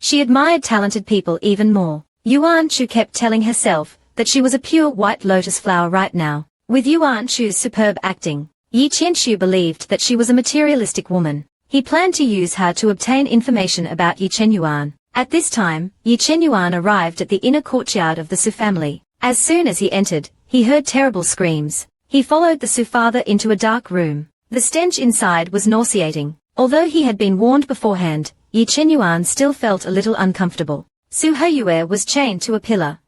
She admired talented people even more. Yuan Shu kept telling herself that she was a pure white lotus flower right now. With Yuan Shu's superb acting, Yi Qianshu believed that she was a materialistic woman. He planned to use her to obtain information about Yi Chenyuan. At this time, Yi Chenyuan arrived at the inner courtyard of the Su family. As soon as he entered, he heard terrible screams. He followed the Su father into a dark room. The stench inside was nauseating. Although he had been warned beforehand, Yi Chenyuan still felt a little uncomfortable. Su Heyue was chained to a pillar.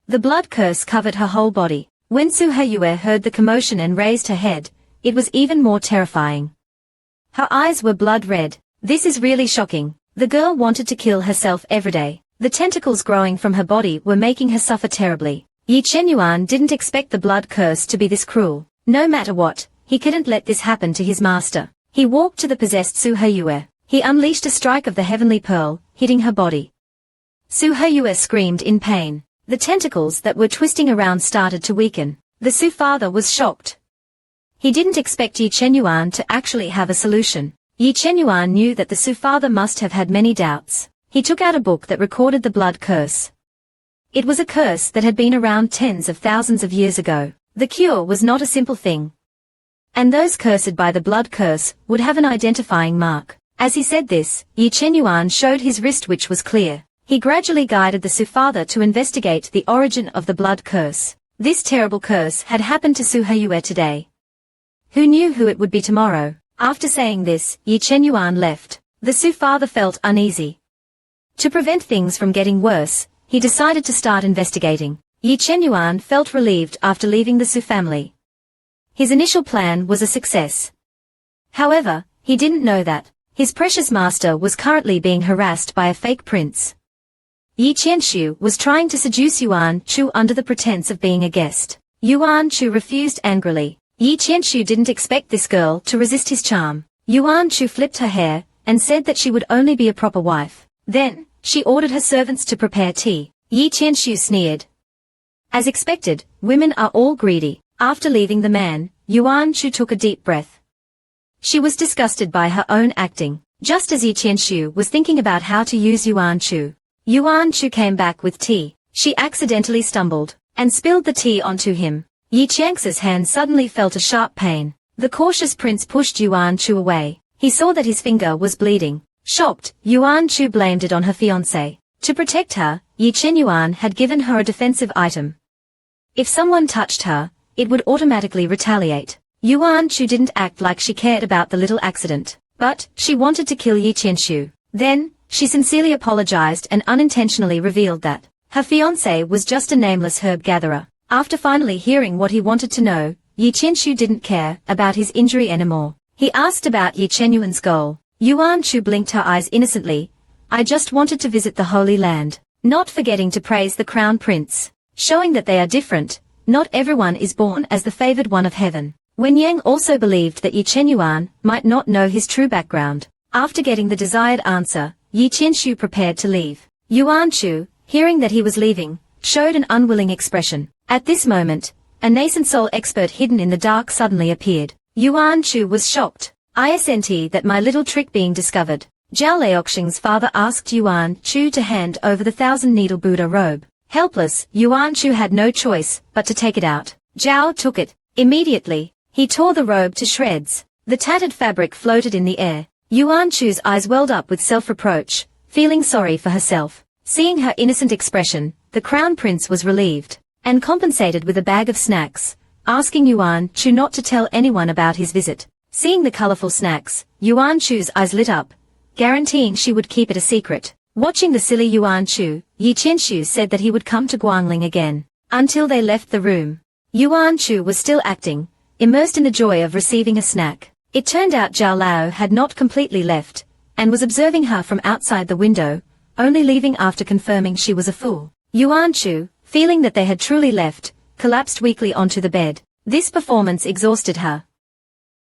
The blood curse covered her whole body. When Su Heyue heard the commotion and raised her head, it was even more terrifying. Her eyes were blood red. This is really shocking. The girl wanted to kill herself every day. The tentacles growing from her body were making her suffer terribly. Yi Chenyuan didn't expect the blood curse to be this cruel. No matter what, he couldn't let this happen to his master. He walked to the possessed Su Heyue. He unleashed a strike of the heavenly pearl, hitting her body. Su Heyue screamed in pain. The tentacles that were twisting around started to weaken. The Su father was shocked. He didn't expect Yi Chenyuan to actually have a solution. Yi Chenyuan knew that the Su father must have had many doubts. He took out a book that recorded the blood curse. It was a curse that had been around tens of thousands of years ago. The cure was not a simple thing. And those cursed by the blood curse would have an identifying mark. As he said this, Yi Chenyuan showed his wrist, which was clear. He gradually guided the Su father to investigate the origin of the blood curse. This terrible curse had happened to Su Heyue today. Who knew who it would be tomorrow? After saying this, Yi Chenyuan left. The Su father felt uneasy. To prevent things from getting worse, he decided to start investigating. Yi Chenyuan felt relieved after leaving the Su family. His initial plan was a success. However, he didn't know that his precious master was currently being harassed by a fake prince. Yi Qianshu was trying to seduce Yuan Chu under the pretense of being a guest. Yuan Chu refused angrily. Yi Qianshu didn't expect this girl to resist his charm. Yuan Chu flipped her hair and said that she would only be a proper wife. Then, she ordered her servants to prepare tea. Yi Qianshu sneered. As expected, women are all greedy. After leaving the man, Yuan Chu took a deep breath. She was disgusted by her own acting. Just as Yi Qianshu was thinking about how to use Yuan Chu came back with tea. She accidentally stumbled and spilled the tea onto him. Yi Qiang's hand suddenly felt a sharp pain. The cautious prince pushed Yuan Chu away. He saw that his finger was bleeding. Shocked, Yuan Chu blamed it on her fiancé. To protect her, Yi Chenyuan had given her a defensive item. If someone touched her, it would automatically retaliate. Yuan Chu didn't act like she cared about the little accident, but she wanted to kill Yi Qianshu. Then, she sincerely apologized and unintentionally revealed that her fiancé was just a nameless herb gatherer. After finally hearing what he wanted to know, Yi Qianshu didn't care about his injury anymore. He asked about Yi Chenyuan's goal. Yuan Chu blinked her eyes innocently. I just wanted to visit the Holy Land, not forgetting to praise the Crown Prince, showing that they are different. Not everyone is born as the favored one of heaven. Wen Yang also believed that Yi Chenyuan might not know his true background. After getting the desired answer, Yi Qianshu prepared to leave. Yuan Chu, hearing that he was leaving, showed an unwilling expression. At this moment, a nascent soul expert hidden in the dark suddenly appeared. Yuan Chu was shocked. Isn't that my little trick being discovered? Zhao Leoxing's father asked Yuan Chu to hand over the 1,000-needle Buddha robe. Helpless, Yuan Chu had no choice but to take it out. Zhao took it. Immediately, he tore the robe to shreds. The tattered fabric floated in the air. Yuan Chu's eyes welled up with self-reproach, feeling sorry for herself. Seeing her innocent expression, the crown prince was relieved, and compensated with a bag of snacks, asking Yuan Chu not to tell anyone about his visit. Seeing the colorful snacks, Yuan Chu's eyes lit up, guaranteeing she would keep it a secret. Watching the silly Yuan Chu, Yi Qianshu said that he would come to Guangling again. Until they left the room, Yuan Chu was still acting, immersed in the joy of receiving a snack. It turned out Zhao Lao had not completely left, and was observing her from outside the window, only leaving after confirming she was a fool. Yuan Chu, feeling that they had truly left, collapsed weakly onto the bed. This performance exhausted her.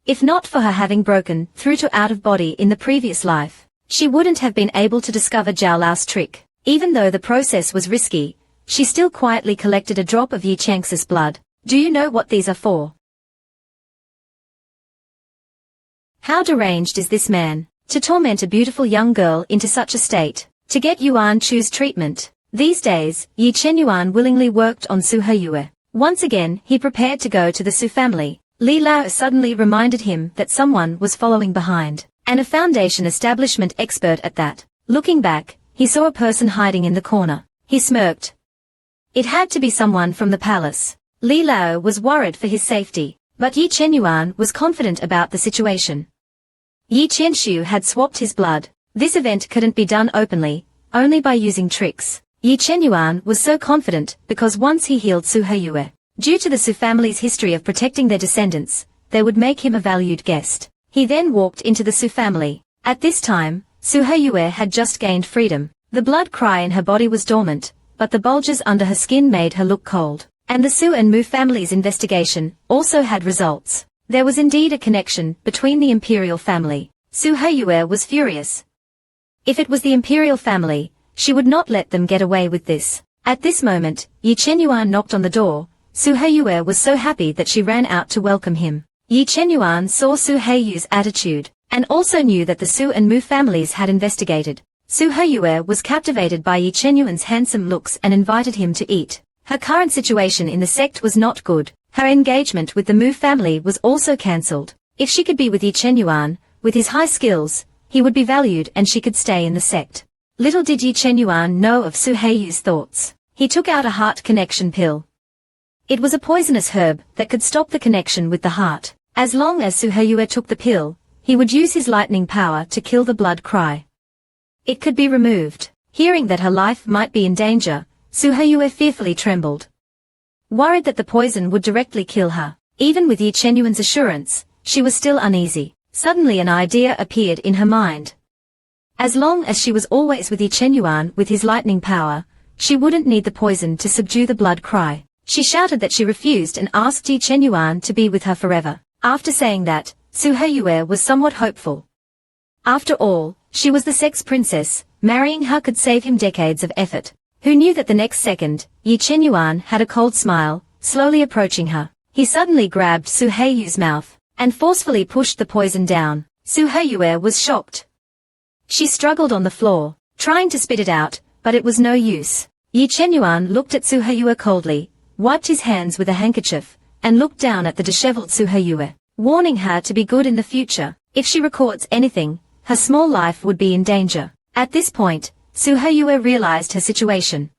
If not for her having broken through to out-of-body in the previous life, she wouldn't have been able to discover Zhao Lao's trick. Even though the process was risky, she still quietly collected a drop of Yi Qiang's blood. Do you know what these are for? How deranged is this man, to torment a beautiful young girl into such a state? to get Yuan Chu's treatment. These days, Yi Chenyuan willingly worked on Su Heyue. Once again, he prepared to go to the Su family. Li Lao suddenly reminded him that someone was following behind, and a foundation establishment expert at that. Looking back, he saw a person hiding in the corner. He smirked. It had to be someone from the palace. Li Lao was worried for his safety, but Yi Chenyuan was confident about the situation. Yi Qianshu had swapped his blood. This event couldn't be done openly, only by using tricks. Yi Chenyuan was so confident because once he healed Su Heyue, due to the Su family's history of protecting their descendants, they would make him a valued guest. He then walked into the Su family. At this time, Su Heyue had just gained freedom. The blood cry in her body was dormant, but the bulges under her skin made her look cold. And the Su and Mu family's investigation also had results. There was indeed a connection between the imperial family. Su Heyue was furious. If it was the imperial family, she would not let them get away with this. At this moment, Yi Chenyuan knocked on the door. Su Heyue was so happy that she ran out to welcome him. Yi Chenyuan saw Su Heiyu's attitude, and also knew that the Su and Mu families had investigated. Su Heyue was captivated by Yi Chenyuan's handsome looks and invited him to eat. Her current situation in the sect was not good. Her engagement with the Mu family was also cancelled. If she could be with Yi Chenyuan, with his high skills, he would be valued and she could stay in the sect. Little did Yi Chenyuan know of Su Heiyu's thoughts. He took out a heart connection pill. It was a poisonous herb that could stop the connection with the heart. As long as Su Heyue took the pill, he would use his lightning power to kill the blood cry. It could be removed. Hearing that her life might be in danger, Su Heyue fearfully trembled. Worried that the poison would directly kill her. Even with Yi Chenyuan's assurance, she was still uneasy. Suddenly an idea appeared in her mind. As long as she was always with Yi Chenyuan with his lightning power, she wouldn't need the poison to subdue the blood cry. She shouted that she refused and asked Yi Chenyuan to be with her forever. After saying that, Su Heyue was somewhat hopeful. After all, she was the sex princess. Marrying her could save him decades of effort. Who knew that the next second, Yi Chenyuan had a cold smile, slowly approaching her. He suddenly grabbed Su Heiyu's mouth, and forcefully pushed the poison down. Su Heyue was shocked. She struggled on the floor, trying to spit it out, but it was no use. Yi Chenyuan looked at Su Heyue coldly, wiped his hands with a handkerchief, and looked down at the disheveled Su Heyue, warning her to be good in the future. If she records anything, her small life would be in danger. At this point, Su Heyue realized her situation.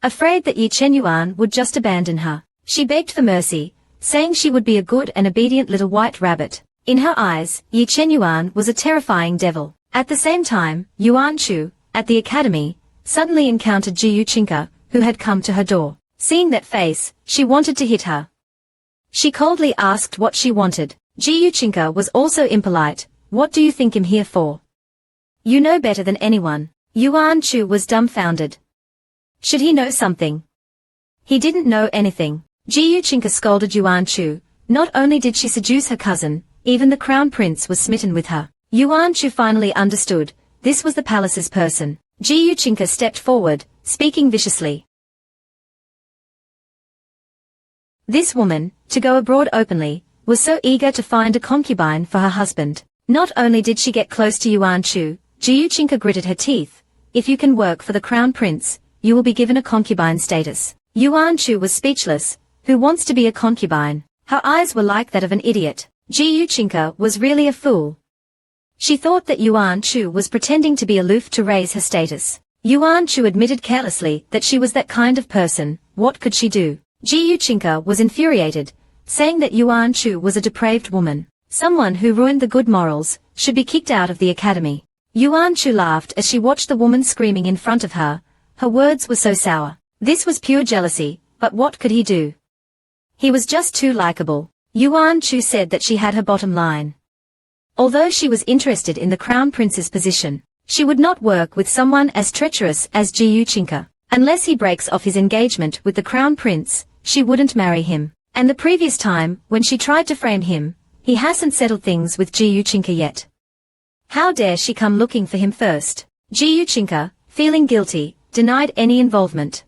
Afraid that Yi Chenyuan would just abandon her, she begged for mercy, saying she would be a good and obedient little white rabbit. In her eyes, Yi Chenyuan was a terrifying devil. At the same time, Yuan Chu, at the academy, suddenly encountered Ji Yuchinka, who had come to her door. Seeing that face, she wanted to hit her. She coldly asked what she wanted. Ji Yuchinka was also impolite. What do you think I'm here for? You know better than anyone. Yuan Chu was dumbfounded. Should he know something? He didn't know anything. Ji Yuchinka scolded Yuan Chu. Not only did she seduce her cousin, even the crown prince was smitten with her. Yuan Chu finally understood. This was the palace's person. Ji Yuchinka stepped forward, speaking viciously. This woman, to go abroad openly, was so eager to find a concubine for her husband. Not only did she get close to Yuan Chu, Ji Yuchinka gritted her teeth. If you can work for the crown prince, you will be given a concubine status. Yuan Chu was speechless. Who wants to be a concubine? Her eyes were like that of an idiot. Ji Yuchinka was really a fool. She thought that Yuan Chu was pretending to be aloof to raise her status. Yuan Chu admitted carelessly that she was that kind of person. What could she do? Ji Yuchinka was infuriated, saying that Yuan Chu was a depraved woman. Someone who ruined the good morals, should be kicked out of the academy. Yuan Chu laughed as she watched the woman screaming in front of her. Her words were so sour. This was pure jealousy, but what could he do? He was just too likable. Yuan Chu said that she had her bottom line. Although she was interested in the crown prince's position, she would not work with someone as treacherous as Ji Yuchinka. Unless he breaks off his engagement with the crown prince, she wouldn't marry him. And the previous time, when she tried to frame him, he hasn't settled things with Ji Yuchinka yet. How dare she come looking for him first? Ji Yuchinka, feeling guilty, denied any involvement.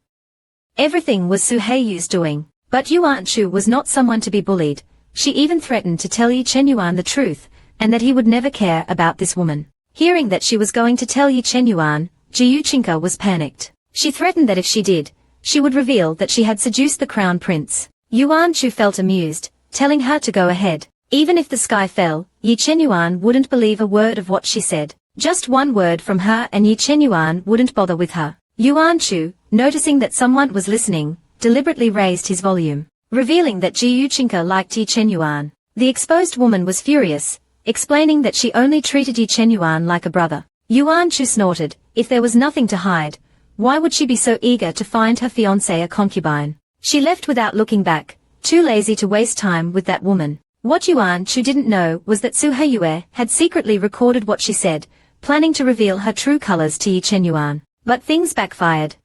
Everything was Su Heiyu's doing. But Yuan Chu was not someone to be bullied. She even threatened to tell Yi Chenyuan the truth, and that he would never care about this woman. Hearing that she was going to tell Yi Chenyuan, Jiuchinka was panicked. She threatened that if she did, she would reveal that she had seduced the crown prince. Yuan Shu felt amused, telling her to go ahead. Even if the sky fell, Yi Chenyuan wouldn't believe a word of what she said. Just one word from her and Yi Chenyuan wouldn't bother with her. Yuan Shu, noticing that someone was listening, deliberately raised his volume, revealing that Jiuchinka liked Yi Chenyuan. The exposed woman was furious, explaining that she only treated Yi Chenyuan like a brother. Yuan Shu snorted. If there was nothing to hide, why would she be so eager to find her fiancé a concubine? She left without looking back, too lazy to waste time with that woman. What Yuan Shu didn't know was that Su Heyue had secretly recorded what she said, planning to reveal her true colors to Yi Chenyuan. But things backfired.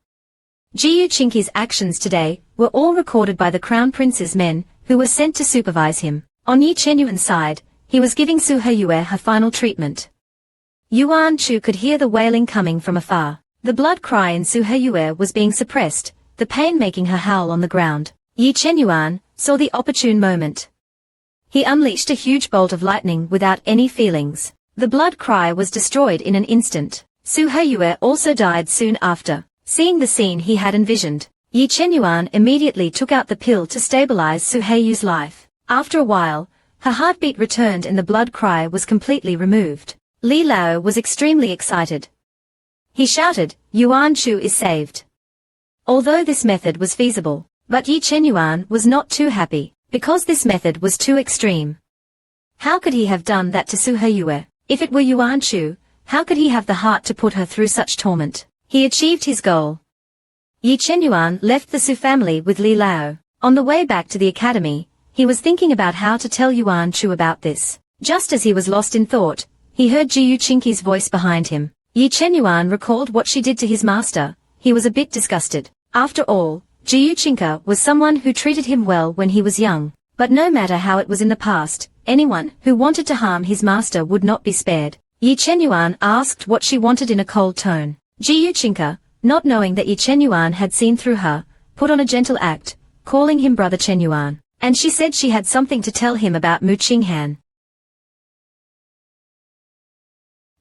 Jiuchinki's actions today were all recorded by the crown prince's men, who were sent to supervise him. On Yi Chenyuan's side, he was giving Su Heyue her final treatment. Yuan Shu could hear the wailing coming from afar. The blood cry in Su Heyue was being suppressed, the pain making her howl on the ground. Yi Chenyuan saw the opportune moment. He unleashed a huge bolt of lightning without any feelings. The blood cry was destroyed in an instant. Su Heyue also died soon after. Seeing the scene he had envisioned, Yi Chenyuan immediately took out the pill to stabilize Su Heyu's life. After a while, her heartbeat returned and the blood cry was completely removed. Li Lao was extremely excited. He shouted, "Yuan Shu is saved." Although this method was feasible, but Yi Chenyuan was not too happy, because this method was too extreme. How could he have done that to Su Heyue? If it were Yuan Shu, how could he have the heart to put her through such torment? He achieved his goal. Yi Chenyuan left the Su family with Li Lao. On the way back to the academy, he was thinking about how to tell Yuan Shu about this. Just as he was lost in thought, he heard Jiuchinki's voice behind him. Yi Chenyuan recalled what she did to his master. He was a bit disgusted. After all, Jiuchinka was someone who treated him well when he was young. But no matter how it was in the past, anyone who wanted to harm his master would not be spared. Yi Chenyuan asked what she wanted in a cold tone. Jiuchinka, not knowing that Yi Chenyuan had seen through her, put on a gentle act, calling him Brother Chenyuan, and she said she had something to tell him about Mu Qinghan.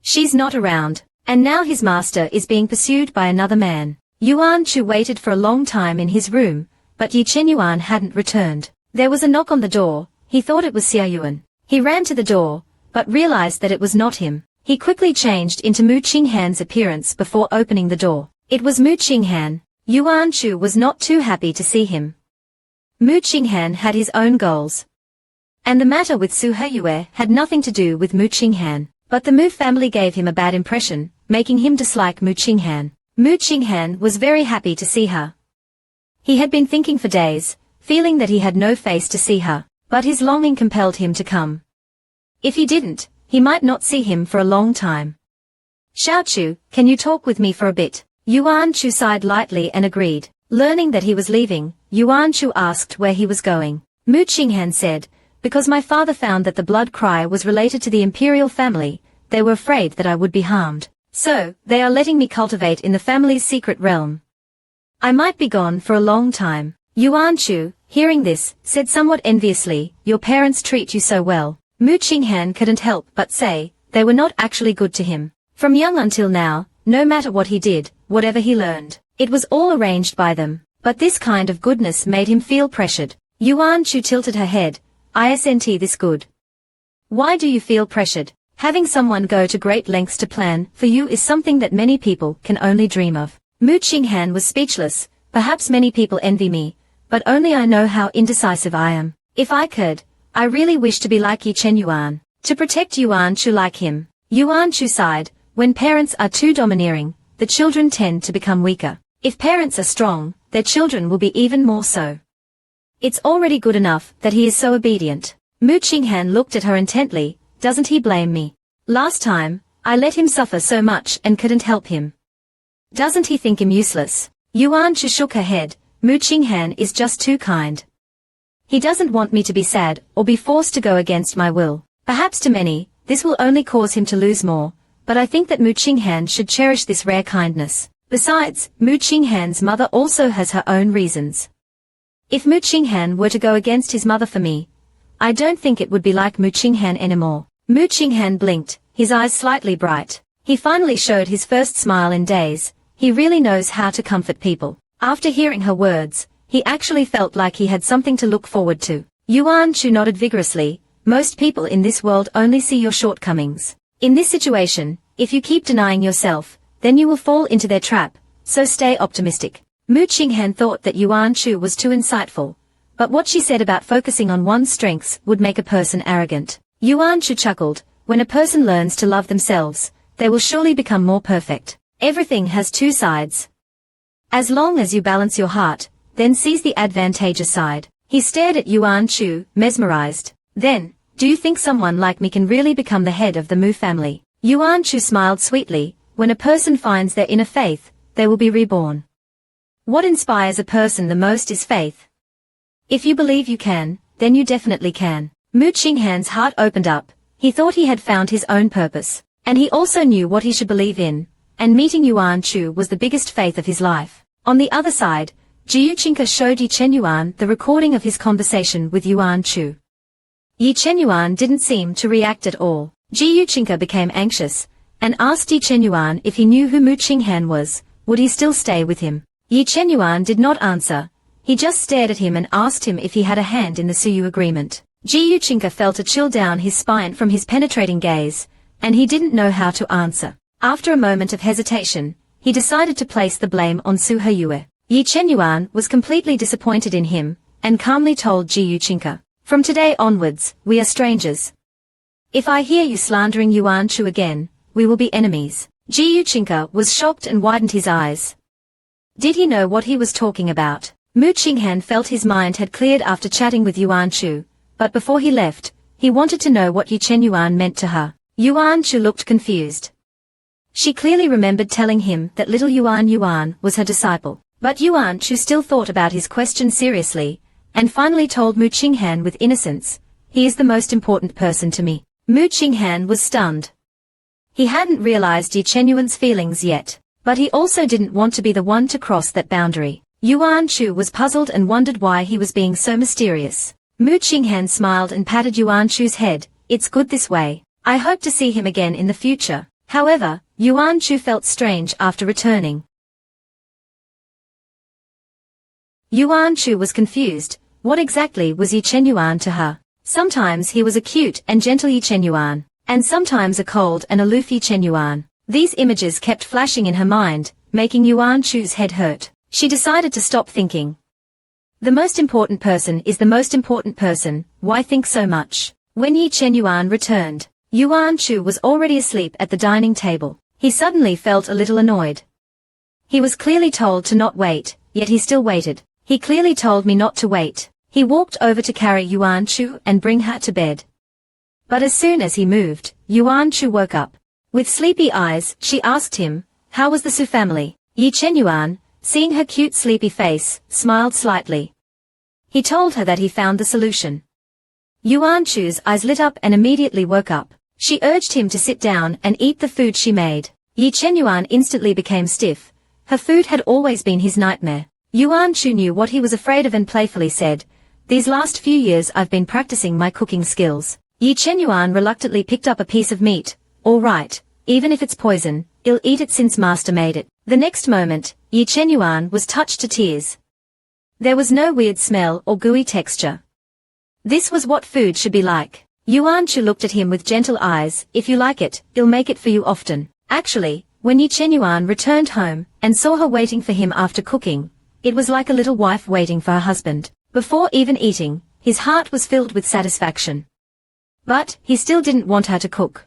She's not around, and now his master is being pursued by another man. Yuan Shu waited for a long time in his room, but Yi Chenyuan hadn't returned. There was a knock on the door. He thought it was Xia Yuan. He ran to the door, but realized that it was not him. He quickly changed into Mu Qinghan's appearance before opening the door. It was Mu Qinghan. Yuan Shu was not too happy to see him. Mu Qinghan had his own goals. And the matter with Su Heyue had nothing to do with Mu Qinghan. But the Mu family gave him a bad impression, making him dislike Mu Qinghan. Mu Qinghan was very happy to see her. He had been thinking for days, feeling that he had no face to see her, but his longing compelled him to come. If he didn't, he might not see him for a long time. "Xiaochu, can you talk with me for a bit?" Yuan Shu sighed lightly and agreed. Learning that he was leaving, Yuan Shu asked where he was going. Mu Qinghan said, "Because my father found that the blood cry was related to the imperial family, they were afraid that I would be harmed. So, they are letting me cultivate in the family's secret realm. I might be gone for a long time." Yuan Shu, hearing this, said somewhat enviously, "Your parents treat you so well." Mu Qinghan couldn't help but say, they were not actually good to him. From young until now, no matter what he did, whatever he learned, it was all arranged by them. But this kind of goodness made him feel pressured. Yuan Shu tilted her head. "Isn't this good? Why do you feel pressured? Having someone go to great lengths to plan for you is something that many people can only dream of." Mu Qinghan was speechless. "Perhaps many people envy me, but only I know how indecisive I am. If I could, I really wish to be like Yi Chenyuan, to protect Yuan Shu like him." Yuan Shu sighed. When parents are too domineering, the children tend to become weaker. If parents are strong, their children will be even more so. It's already good enough that he is so obedient. Mu Qinghan looked at her intently. "Doesn't he blame me? Last time, I let him suffer so much and couldn't help him. Doesn't he think him useless?" Yuan Shu shook her head. "Mu Qinghan is just too kind. He doesn't want me to be sad or be forced to go against my will. Perhaps to many, this will only cause him to lose more, but I think that Mu Qinghan should cherish this rare kindness. Besides, Mu Qinghan's mother also has her own reasons. If Mu Qinghan were to go against his mother for me, I don't think it would be like Mu Qinghan anymore." Mu Qinghan blinked, his eyes slightly bright. He finally showed his first smile in days. He really knows how to comfort people. After hearing her words, he actually felt like he had something to look forward to. Yuan Shu nodded vigorously. Most people in this world only see your shortcomings. In this situation, if you keep denying yourself, then you will fall into their trap, so stay optimistic. Mu Qinghan thought that Yuan Shu was too insightful, but what she said about focusing on one's strengths would make a person arrogant. Yuan Shu chuckled. When a person learns to love themselves, they will surely become more perfect. Everything has two sides. As long as you balance your heart, then seize the advantageous side. He stared at Yuan Shu, mesmerized. Then, do you think someone like me can really become the head of the Mu family? Yuan Shu smiled sweetly. When a person finds their inner faith, they will be reborn. What inspires a person the most is faith. If you believe you can, then you definitely can. Mu Qinghan's heart opened up. He thought he had found his own purpose, and he also knew what he should believe in, and meeting Yuan Shu was the biggest faith of his life. On the other side, Ji Yuqinka showed Yi Chenyuan the recording of his conversation with Yuan Shu. Yi Chenyuan didn't seem to react at all. Ji Yuqinka became anxious, and asked Yi Chenyuan if he knew who Mu Qinghan was, would he still stay with him? Yi Chenyuan did not answer. He just stared at him and asked him if he had a hand in the Suyu agreement. Ji Yuqinka felt a chill down his spine from his penetrating gaze, and he didn't know how to answer. After a moment of hesitation, he decided to place the blame on Su Heyue. Yi Chenyuan was completely disappointed in him, and calmly told Ji Yuqinka, "From today onwards, we are strangers. If I hear you slandering Yuan Shu again, we will be enemies." Ji Yuqinka was shocked and widened his eyes. Did he know what he was talking about? Mu Qinghan felt his mind had cleared after chatting with Yuan Shu, but before he left, he wanted to know what Yi Chenyuan meant to her. Yuan Shu looked confused. She clearly remembered telling him that little Yuan was her disciple, but Yuan Shu still thought about his question seriously, and finally told Mu Qinghan with innocence, "He is the most important person to me." Mu Qinghan was stunned. He hadn't realized Yi Chenyuan's feelings yet, but he also didn't want to be the one to cross that boundary. Yuan Shu was puzzled and wondered why he was being so mysterious. Mu Qinghan smiled and patted Yuan Shu's head. "It's good this way. I hope to see him again in the future." However, Yuan Shu felt strange after returning. Yuan Shu was confused. What exactly was Yi Chenyuan to her? Sometimes he was a cute and gentle Yi Chenyuan, and sometimes a cold and aloof Yi Chenyuan. These images kept flashing in her mind, making Yuan Shu's head hurt. She decided to stop thinking. The most important person is the most important person, why think so much? When Yi Chenyuan returned, Yuan Shu was already asleep at the dining table. He suddenly felt a little annoyed. He was clearly told to not wait, yet he still waited. He clearly told me not to wait. He walked over to carry Yuan Shu and bring her to bed. But as soon as he moved, Yuan Shu woke up. With sleepy eyes, she asked him, "How was the Su family?" Yi Chenyuan, seeing her cute sleepy face, smiled slightly. He told her that he found the solution. Yuan Shu's eyes lit up and immediately woke up. She urged him to sit down and eat the food she made. Yi Chenyuan instantly became stiff. Her food had always been his nightmare. Yuan Shu knew what he was afraid of and playfully said, "These last few years I've been practicing my cooking skills." Yi Chenyuan reluctantly picked up a piece of meat. "All right, even if it's poison, I'll eat it since master made it." The next moment, Yi Chenyuan was touched to tears. There was no weird smell or gooey texture. This was what food should be like. Yuan Shu looked at him with gentle eyes. "If you like it, I'll make it for you often." Actually, when Yi Chenyuan returned home and saw her waiting for him after cooking, it was like a little wife waiting for her husband. Before even eating, his heart was filled with satisfaction. But he still didn't want her to cook.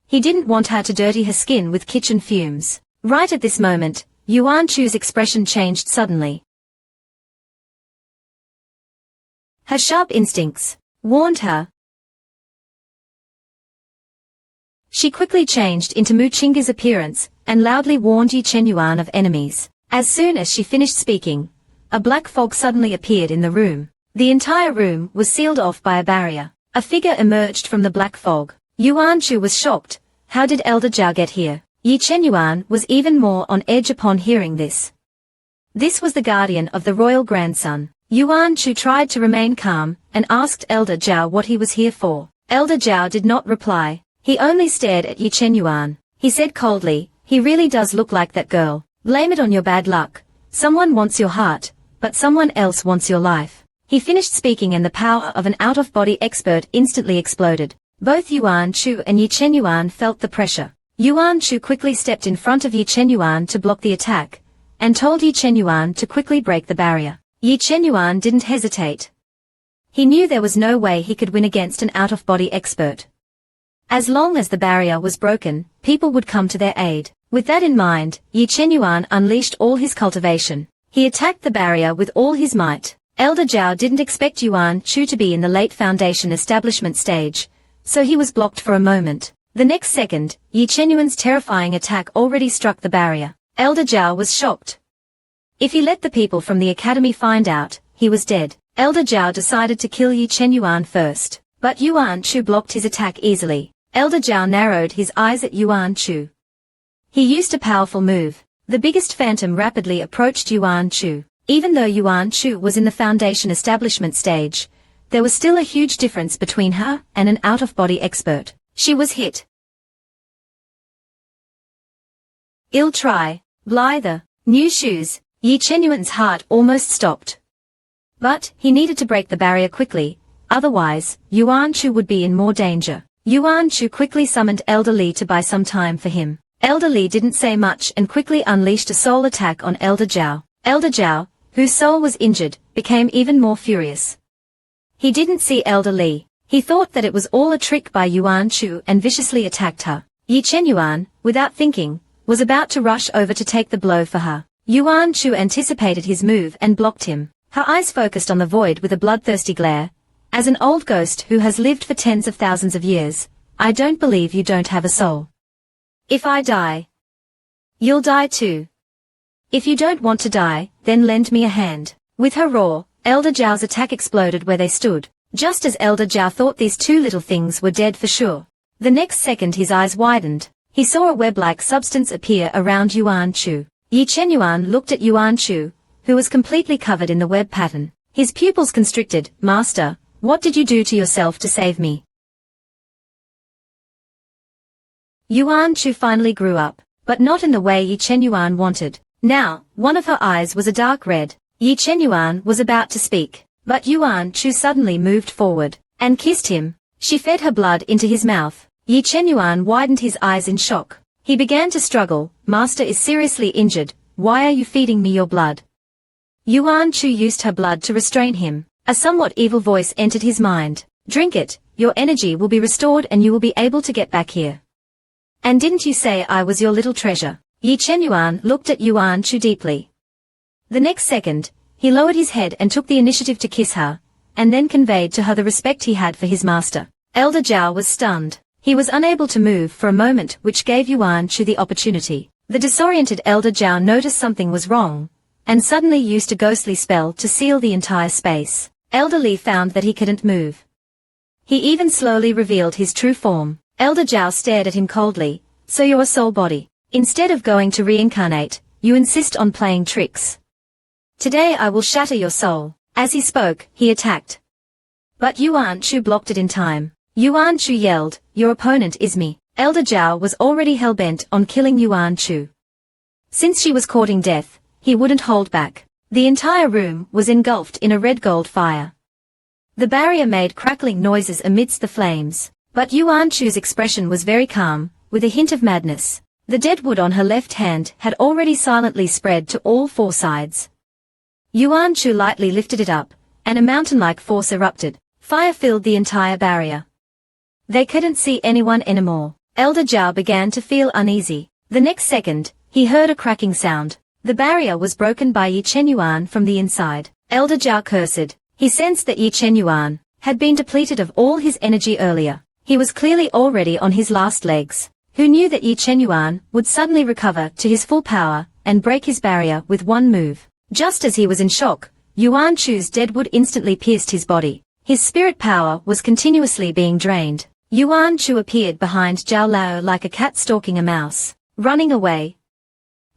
He didn't want her to dirty her skin with kitchen fumes. Right at this moment, Yuan Shu's expression changed suddenly. Her sharp instincts warned her. She quickly changed into Mu Qingge's appearance, and loudly warned Yi Chenyuan of enemies. As soon as she finished speaking, a black fog suddenly appeared in the room. The entire room was sealed off by a barrier. A figure emerged from the black fog. Yuan Shu was shocked. How did Elder Zhao get here? Yi Chenyuan was even more on edge upon hearing this. This was the guardian of the royal grandson. Yuan Shu tried to remain calm, and asked Elder Zhao what he was here for. Elder Zhao did not reply. He only stared at Yi Chenyuan. he said coldly. He really does look like that girl. Blame it on your bad luck. Someone wants your heart, but someone else wants your life. He finished speaking and the power of an out-of-body expert instantly exploded. Both Yuan Shu and Yi Chenyuan felt the pressure. Yuan Shu quickly stepped in front of Yi Chenyuan to block the attack, and told Yi Chenyuan to quickly break the barrier. Yi Chenyuan didn't hesitate. He knew there was no way he could win against an out-of-body expert. As long as the barrier was broken, people would come to their aid. With that in mind, Yi Chenyuan unleashed all his cultivation. He attacked the barrier with all his might. Elder Zhao didn't expect Yuan Shu to be in the late foundation establishment stage, so he was blocked for a moment. The next second, Yi Chenyuan's terrifying attack already struck the barrier. Elder Zhao was shocked. If he let the people from the academy find out, he was dead. Elder Zhao decided to kill Yi Chenyuan first, but Yuan Shu blocked his attack easily. Elder Zhao narrowed his eyes at Yuan Shu. He used a powerful move. The biggest phantom rapidly approached Yuan Shu. Even though Yuan Shu was in the foundation establishment stage, there was still a huge difference between her and an out-of-body expert. She was hit. Ill try, blither, new shoes. Yi Chenyuan's heart almost stopped. But he needed to break the barrier quickly, otherwise, Yuan Shu would be in more danger. Yuan Shu quickly summoned Elder Li to buy some time for him. Elder Li didn't say much and quickly unleashed a soul attack on Elder Zhao. Elder Zhao, whose soul was injured, became even more furious. He didn't see Elder Li. He thought that it was all a trick by Yuan Shu and viciously attacked her. Yi Chenyuan, without thinking, was about to rush over to take the blow for her. Yuan Shu anticipated his move and blocked him. Her eyes focused on the void with a bloodthirsty glare. As an old ghost who has lived for tens of thousands of years, I don't believe you don't have a soul. If I die, you'll die too. If you don't want to die, then lend me a hand. With her roar, Elder Zhao's attack exploded where they stood. Just as Elder Zhao thought these two little things were dead for sure. The next second his eyes widened. He saw a web-like substance appear around Yuan Shu. Yi Chenyuan looked at Yuan Shu, who was completely covered in the web pattern. His pupils constricted. Master, what did you do to yourself to save me? Yuan Shu finally grew up, but not in the way Yi Chenyuan wanted. Now, one of her eyes was a dark red. Yi Chenyuan was about to speak, but Yuan Shu suddenly moved forward and kissed him. She fed her blood into his mouth. Yi Chenyuan widened his eyes in shock. He began to struggle. Master is seriously injured. Why are you feeding me your blood? Yuan Shu used her blood to restrain him. A somewhat evil voice entered his mind. Drink it. Your energy will be restored and you will be able to get back here. And didn't you say I was your little treasure? Yi Chenyuan looked at Yuan Shu deeply. The next second, he lowered his head and took the initiative to kiss her, and then conveyed to her the respect he had for his master. Elder Zhao was stunned. He was unable to move for a moment, which gave Yuan Shu the opportunity. The disoriented Elder Zhao noticed something was wrong, and suddenly used a ghostly spell to seal the entire space. Elder Li found that he couldn't move. He even slowly revealed his true form. Elder Zhao stared at him coldly. So you're a soul body. Instead of going to reincarnate, you insist on playing tricks. Today I will shatter your soul. As he spoke, he attacked. But Yuan Shu blocked it in time. Yuan Shu yelled, your opponent is me. Elder Zhao was already hell-bent on killing Yuan Shu. Since she was courting death, he wouldn't hold back. The entire room was engulfed in a red-gold fire. The barrier made crackling noises amidst the flames, but Yuan Shu's expression was very calm, with a hint of madness. The dead wood on her left hand had already silently spread to all four sides. Yuan Shu lightly lifted it up, and a mountain-like force erupted. Fire filled the entire barrier. They couldn't see anyone anymore. Elder Zhao began to feel uneasy. The next second, he heard a cracking sound. The barrier was broken by Yi Chenyuan from the inside. Elder Zhao cursed. He sensed that Yi Chenyuan had been depleted of all his energy earlier. He was clearly already on his last legs. Who knew that Yi Chenyuan would suddenly recover to his full power and break his barrier with one move? Just as he was in shock, Yuan Shu's dead wood instantly pierced his body. His spirit power was continuously being drained. Yuan Shu appeared behind Zhao Lao like a cat stalking a mouse, running away.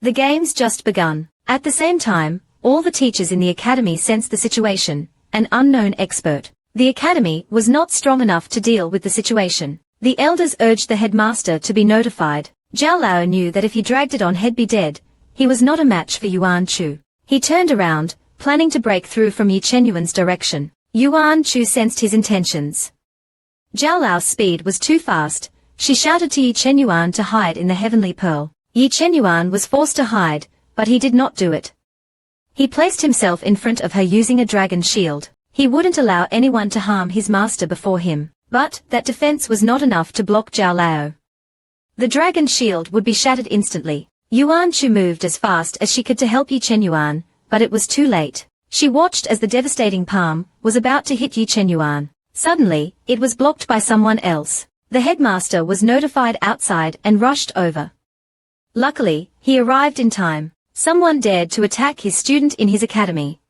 The game's just begun. At the same time, all the teachers in the academy sensed the situation. An unknown expert. The academy was not strong enough to deal with the situation. The elders urged the headmaster to be notified. Zhao Lao knew that if he dragged it on he'd be dead. He was not a match for Yuan Chu. He turned around, planning to break through from Yi Chenyuan's direction. Yuan Chu sensed his intentions. Zhao Lao's speed was too fast. She shouted to Yi Chenyuan to hide in the heavenly pearl. Yi Chenyuan was forced to hide, but he did not do it. He placed himself in front of her using a dragon shield. He wouldn't allow anyone to harm his master before him, but that defense was not enough to block Zhao Lao. The dragon shield would be shattered instantly. Yuan Chu moved as fast as she could to help Yi Chenyuan, but it was too late. She watched as the devastating palm was about to hit Yi Chenyuan. Suddenly, it was blocked by someone else. The headmaster was notified outside and rushed over. Luckily, he arrived in time. Someone dared to attack his student in his academy.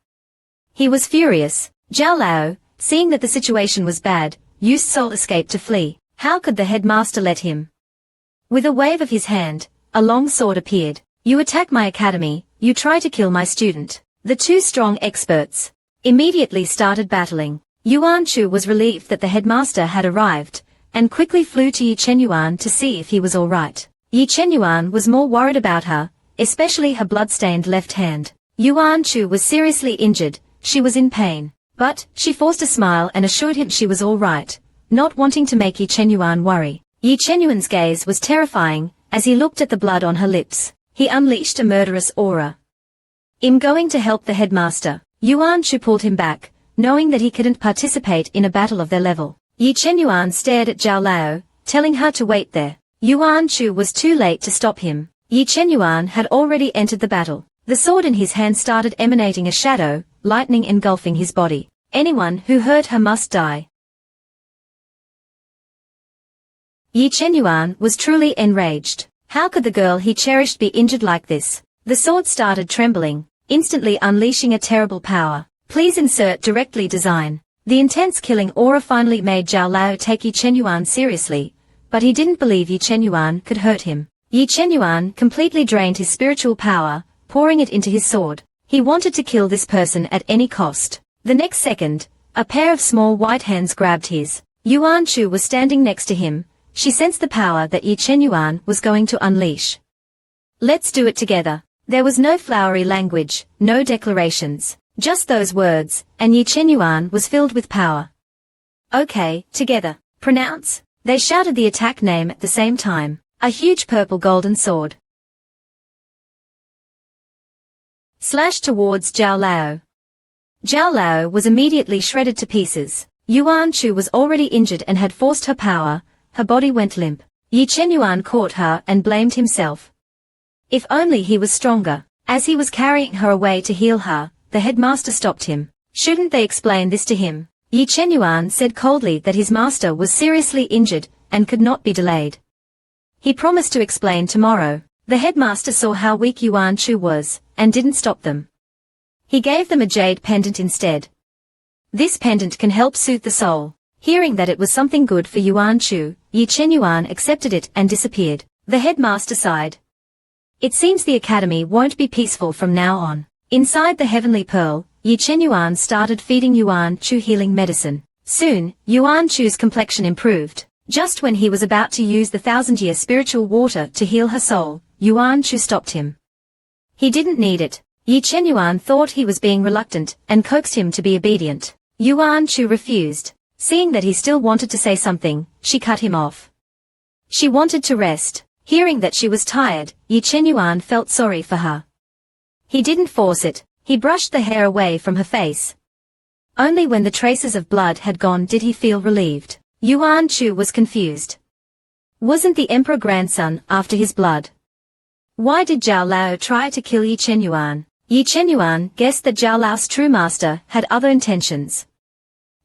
He was furious. Zhao Lao, seeing that the situation was bad, used soul escape to flee. How could the headmaster let him? With a wave of his hand, a long sword appeared. You attack my academy, you try to kill my student. The two strong experts immediately started battling. Yuan Chu was relieved that the headmaster had arrived, and quickly flew to Yi Chenyuan to see if he was all right. Yi Chenyuan was more worried about her, especially her blood-stained left hand. Yuan Chu was seriously injured, she was in pain. But, she forced a smile and assured him she was all right, not wanting to make Yi Chenyuan worry. Yi Chenyuan's gaze was terrifying, as he looked at the blood on her lips. He unleashed a murderous aura. In going to help the headmaster, Yuan Chu pulled him back, knowing that he couldn't participate in a battle of their level. Yi Chenyuan stared at Zhao Lao, telling her to wait there. Yuan Chu was too late to stop him. Yi Chenyuan had already entered the battle. The sword in his hand started emanating a shadow, lightning engulfing his body. Anyone who hurt her must die. Yi Chenyuan was truly enraged. How could the girl he cherished be injured like this? The sword started trembling, instantly unleashing a terrible power. Please insert directly design. The intense killing aura finally made Zhao Lao take Yi Chenyuan seriously, but he didn't believe Yi Chenyuan could hurt him. Yi Chenyuan completely drained his spiritual power, pouring it into his sword. He wanted to kill this person at any cost. The next second, a pair of small white hands grabbed his. Yuan Chu was standing next to him. She sensed the power that Yi Chenyuan was going to unleash. Let's do it together. There was no flowery language, no declarations, just those words, and Yi Chenyuan was filled with power. Okay, together. Pronounce. They shouted the attack name at the same time. A huge purple golden sword slashed towards Zhao Lao. Zhao Lao was immediately shredded to pieces. Yuan Chu was already injured and had forced her power. Her body went limp. Yi Chenyuan caught her and blamed himself. If only he was stronger. As he was carrying her away to heal her, the headmaster stopped him. Shouldn't they explain this to him? Yi Chenyuan said coldly that his master was seriously injured and could not be delayed. He promised to explain tomorrow. The headmaster saw how weak Yuan Chu was, and didn't stop them. He gave them a jade pendant instead. This pendant can help soothe the soul. Hearing that it was something good for Yuan Chu, Yi Chenyuan accepted it and disappeared. The headmaster sighed. It seems the academy won't be peaceful from now on. Inside the heavenly pearl, Yi Chenyuan started feeding Yuan Chu healing medicine. Soon, Yuan Chu's complexion improved. Just when he was about to use the 1000-year spiritual water to heal her soul, Yuan Chu stopped him. He didn't need it. Yi Chenyuan thought he was being reluctant and coaxed him to be obedient. Yuan Chu refused. Seeing that he still wanted to say something, she cut him off. She wanted to rest. Hearing that she was tired, Yi Chenyuan felt sorry for her. He didn't force it. He brushed the hair away from her face. Only when the traces of blood had gone did he feel relieved. Yuan Chu was confused. Wasn't the emperor grandson after his blood? Why did Zhao Lao try to kill Yi Chenyuan? Yi Chenyuan guessed that Zhao Lao's true master had other intentions.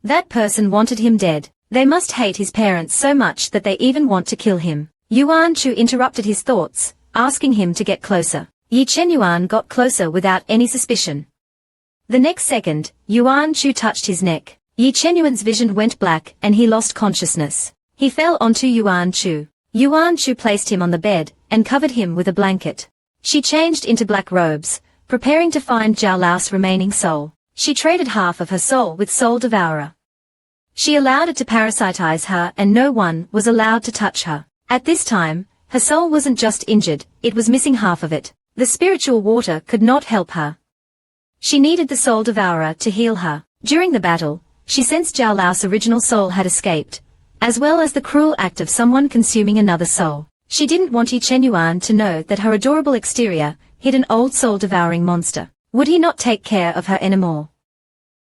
That person wanted him dead. They must hate his parents so much that they even want to kill him. Yuan Chu interrupted his thoughts, asking him to get closer. Yi Chenyuan got closer without any suspicion. The next second, Yuan Chu touched his neck. Yi Chenyuan's vision went black and he lost consciousness. He fell onto Yuan Chu. Yuan Chu placed him on the bed and covered him with a blanket. She changed into black robes, preparing to find Zhao Lao's remaining soul. She traded half of her soul with Soul Devourer. She allowed it to parasitize her and no one was allowed to touch her. At this time, Her soul wasn't just injured, it was missing half of it. The spiritual water could not help her. She needed the soul devourer to heal her. During the battle, she sensed Zhao Lao's original soul had escaped, as well as the cruel act of someone consuming another soul. She didn't want Yi Chenyuan to know that her adorable exterior hid an old soul-devouring monster. Would he not take care of her anymore?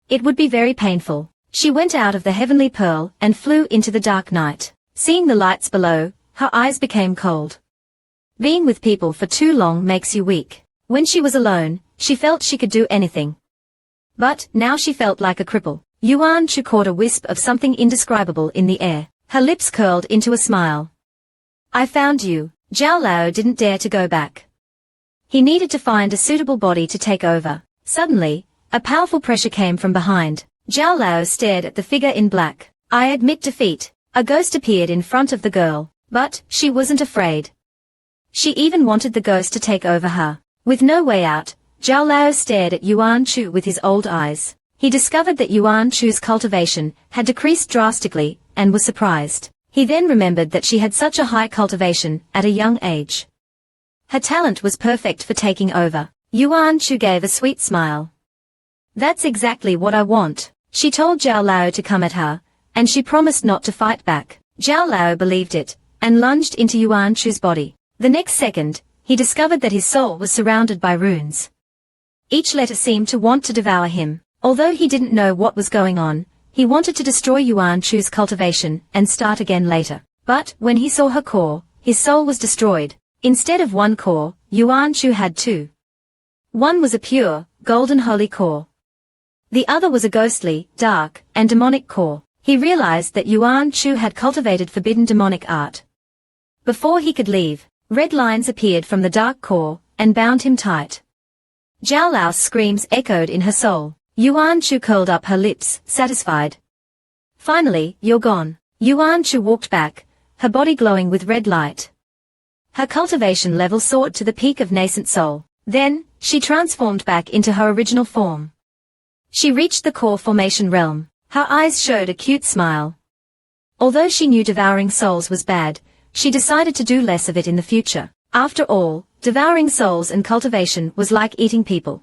It would be very painful. She went out of the heavenly pearl and flew into the dark night. Seeing the lights below, her eyes became cold. Being with people for too long makes you weak. When she was alone, she felt she could do anything. But now she felt like a cripple. Yuan Shu caught a wisp of something indescribable in the air. Her lips curled into a smile. I found you. Zhao Lao didn't dare to go back. He needed to find a suitable body to take over. Suddenly, a powerful pressure came from behind. Zhao Lao stared at the figure in black. I admit defeat. A ghost appeared in front of the girl, but she wasn't afraid. She even wanted the ghost to take over her. With no way out, Zhao Lao stared at Yuan Shu with his old eyes. He discovered that Yuan Shu's cultivation had decreased drastically, and was surprised. He then remembered that she had such a high cultivation at a young age. Her talent was perfect for taking over. Yuan Shu gave a sweet smile. That's exactly what I want. She told Zhao Lao to come at her, and she promised not to fight back. Zhao Lao believed it, and lunged into Yuan Shu's body. The next second, he discovered that his soul was surrounded by runes. Each letter seemed to want to devour him. Although he didn't know what was going on, he wanted to destroy Yuan Shu's cultivation and start again later. But when he saw her core, his soul was destroyed. Instead of one core, Yuan Shu had two. One was a pure, golden holy core. The other was a ghostly, dark, and demonic core. He realized that Yuan Shu had cultivated forbidden demonic art. Before he could leave, red lines appeared from the dark core, and bound him tight. Zhao Lao's screams echoed in her soul. Yuan Shu curled up her lips, satisfied. Finally, you're gone. Yuan Shu walked back, her body glowing with red light. Her cultivation level soared to the peak of nascent soul. Then, she transformed back into her original form. She reached the core formation realm. Her eyes showed a cute smile. Although she knew devouring souls was bad, she decided to do less of it in the future. After all, devouring souls and cultivation was like eating people.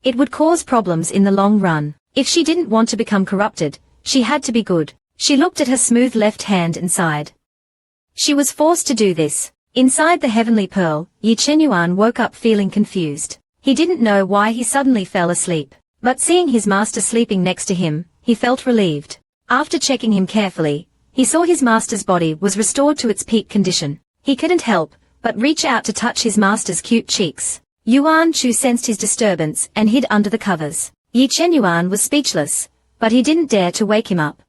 It would cause problems in the long run. If she didn't want to become corrupted, she had to be good. She looked at her smooth left hand and sighed. She was forced to do this. Inside the heavenly pearl, Yi Chenyuan woke up feeling confused. He didn't know why he suddenly fell asleep. But seeing his master sleeping next to him, he felt relieved. After checking him carefully, he saw his master's body was restored to its peak condition. He couldn't help but reach out to touch his master's cute cheeks. Yuan Shu sensed his disturbance and hid under the covers. Yi Chenyuan was speechless, but he didn't dare to wake him up.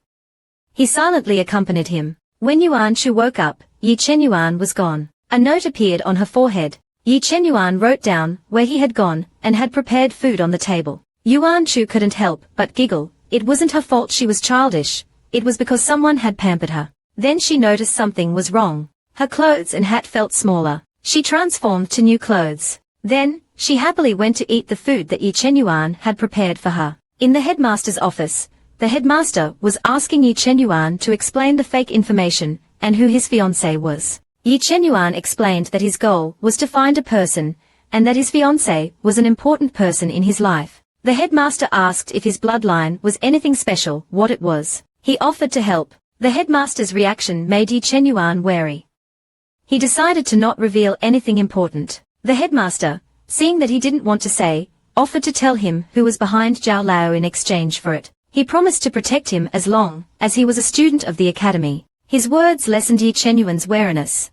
He silently accompanied him. When Yuan Shu woke up, Yi Chenyuan was gone. A note appeared on her forehead. Yi Chenyuan wrote down where he had gone and had prepared food on the table. Yuan Shu couldn't help but giggle. It wasn't her fault she was childish. It was because someone had pampered her. Then she noticed something was wrong. Her clothes and hat felt smaller. She transformed to new clothes. Then, she happily went to eat the food that Yi Chenyuan had prepared for her. In the headmaster's office, the headmaster was asking Yi Chenyuan to explain the fake information and who his fiancée was. Yi Chenyuan explained that his goal was to find a person, and that his fiancée was an important person in his life. The headmaster asked if his bloodline was anything special, what it was. He offered to help. The headmaster's reaction made Yi Chenyuan wary. He decided to not reveal anything important. The headmaster, seeing that he didn't want to say, offered to tell him who was behind Zhao Lao in exchange for it. He promised to protect him as long as he was a student of the academy. His words lessened Yi Chenyuan's wariness.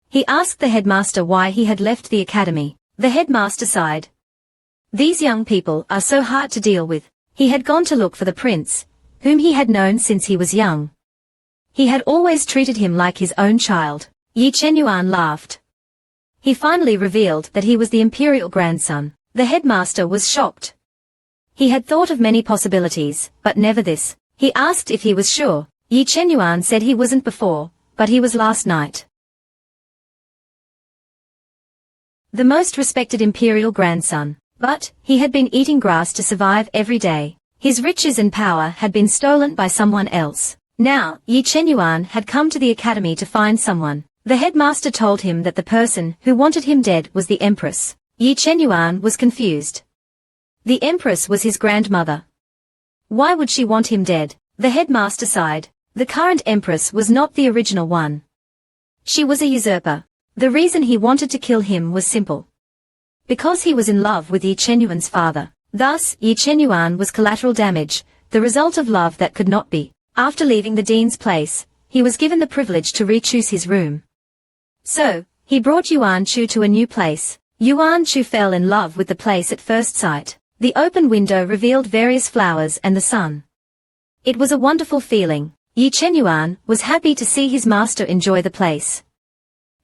He asked the headmaster why he had left the academy. The headmaster sighed. These young people are so hard to deal with. He had gone to look for the prince, whom he had known since he was young. He had always treated him like his own child. Yi Chenyuan laughed. He finally revealed that he was the imperial grandson. The headmaster was shocked. He had thought of many possibilities, but never this. He asked if he was sure. Yi Chenyuan said he wasn't before, but he was last night. The most respected imperial grandson. But, he had been eating grass to survive every day. His riches and power had been stolen by someone else. Now, Yi Chenyuan had come to the academy to find someone. The headmaster told him that the person who wanted him dead was the Empress. Yi Chenyuan was confused. The Empress was his grandmother. Why would she want him dead? The headmaster sighed. The current Empress was not the original one. She was a usurper. The reason he wanted to kill him was simple. Because he was in love with Yi Chenyuan's father. Thus, Yi Chenyuan was collateral damage, the result of love that could not be. After leaving the dean's place, he was given the privilege to re-choose his room. So, he brought Yuan Chu to a new place. Yuan Chu fell in love with the place at first sight. The open window revealed various flowers and the sun. It was a wonderful feeling. Yi Chenyuan was happy to see his master enjoy the place.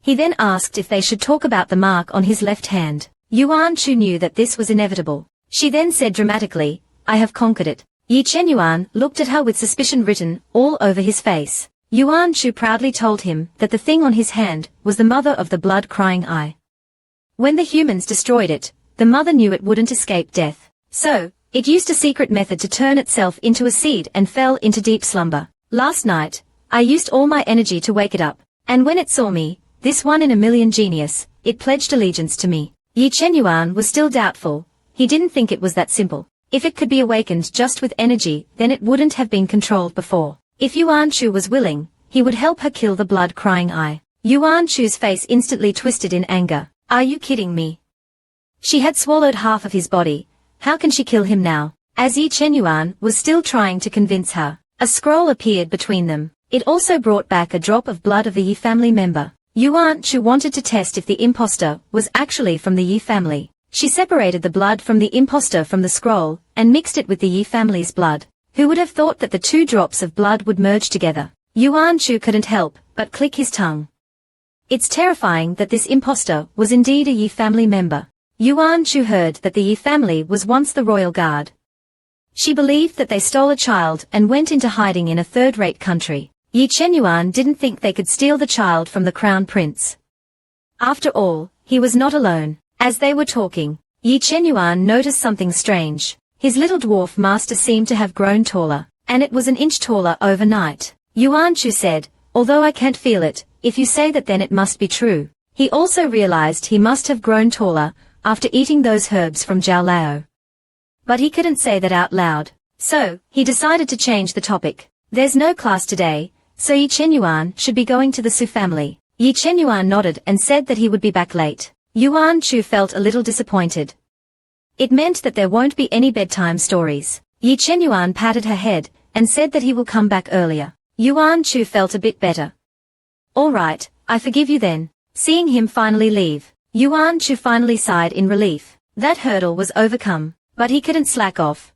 He then asked if they should talk about the mark on his left hand. Yuan Chu knew that this was inevitable. She then said dramatically, "I have conquered it." Yi Chenyuan looked at her with suspicion written all over his face. Yuan Chu proudly told him that the thing on his hand was the mother of the blood-crying eye. When the humans destroyed it, the mother knew it wouldn't escape death. So, it used a secret method to turn itself into a seed and fell into deep slumber. Last night, I used all my energy to wake it up, and when it saw me, this 1 in a million genius, it pledged allegiance to me. Yi Chenyuan was still doubtful. He didn't think it was that simple. If it could be awakened just with energy, then it wouldn't have been controlled before. If Yuan Chu was willing, he would help her kill the blood-crying eye. Yuan Chu's face instantly twisted in anger. Are you kidding me? She had swallowed half of his body. How can she kill him now? As Yi Chenyuan was still trying to convince her, a scroll appeared between them. It also brought back a drop of blood of the Yi family member. Yuan Chu wanted to test if the imposter was actually from the Yi family. She separated the blood from the imposter from the scroll, and mixed it with the Yi family's blood. Who would have thought that the two drops of blood would merge together? Yuan Chu couldn't help but click his tongue. It's terrifying that this imposter was indeed a Yi family member. Yuan Chu heard that the Yi family was once the royal guard. She believed that they stole a child and went into hiding in a third-rate country. Yi Chenyuan didn't think they could steal the child from the crown prince. After all, he was not alone. As they were talking, Yi Chenyuan noticed something strange. His little dwarf master seemed to have grown taller, and it was an inch taller overnight. Yuan Chu said, "Although I can't feel it, if you say that then it must be true." He also realized he must have grown taller after eating those herbs from Jiaolao. But he couldn't say that out loud. So, he decided to change the topic. There's no class today, so Yi Chenyuan should be going to the Su family. Yi Chenyuan nodded and said that he would be back late. Yuan Chu felt a little disappointed. It meant that there won't be any bedtime stories. Yi Chenyuan patted her head and said that he will come back earlier. Yuan Chu felt a bit better. All right, I forgive you then. Seeing him finally leave, Yuan Chu finally sighed in relief. That hurdle was overcome, but he couldn't slack off.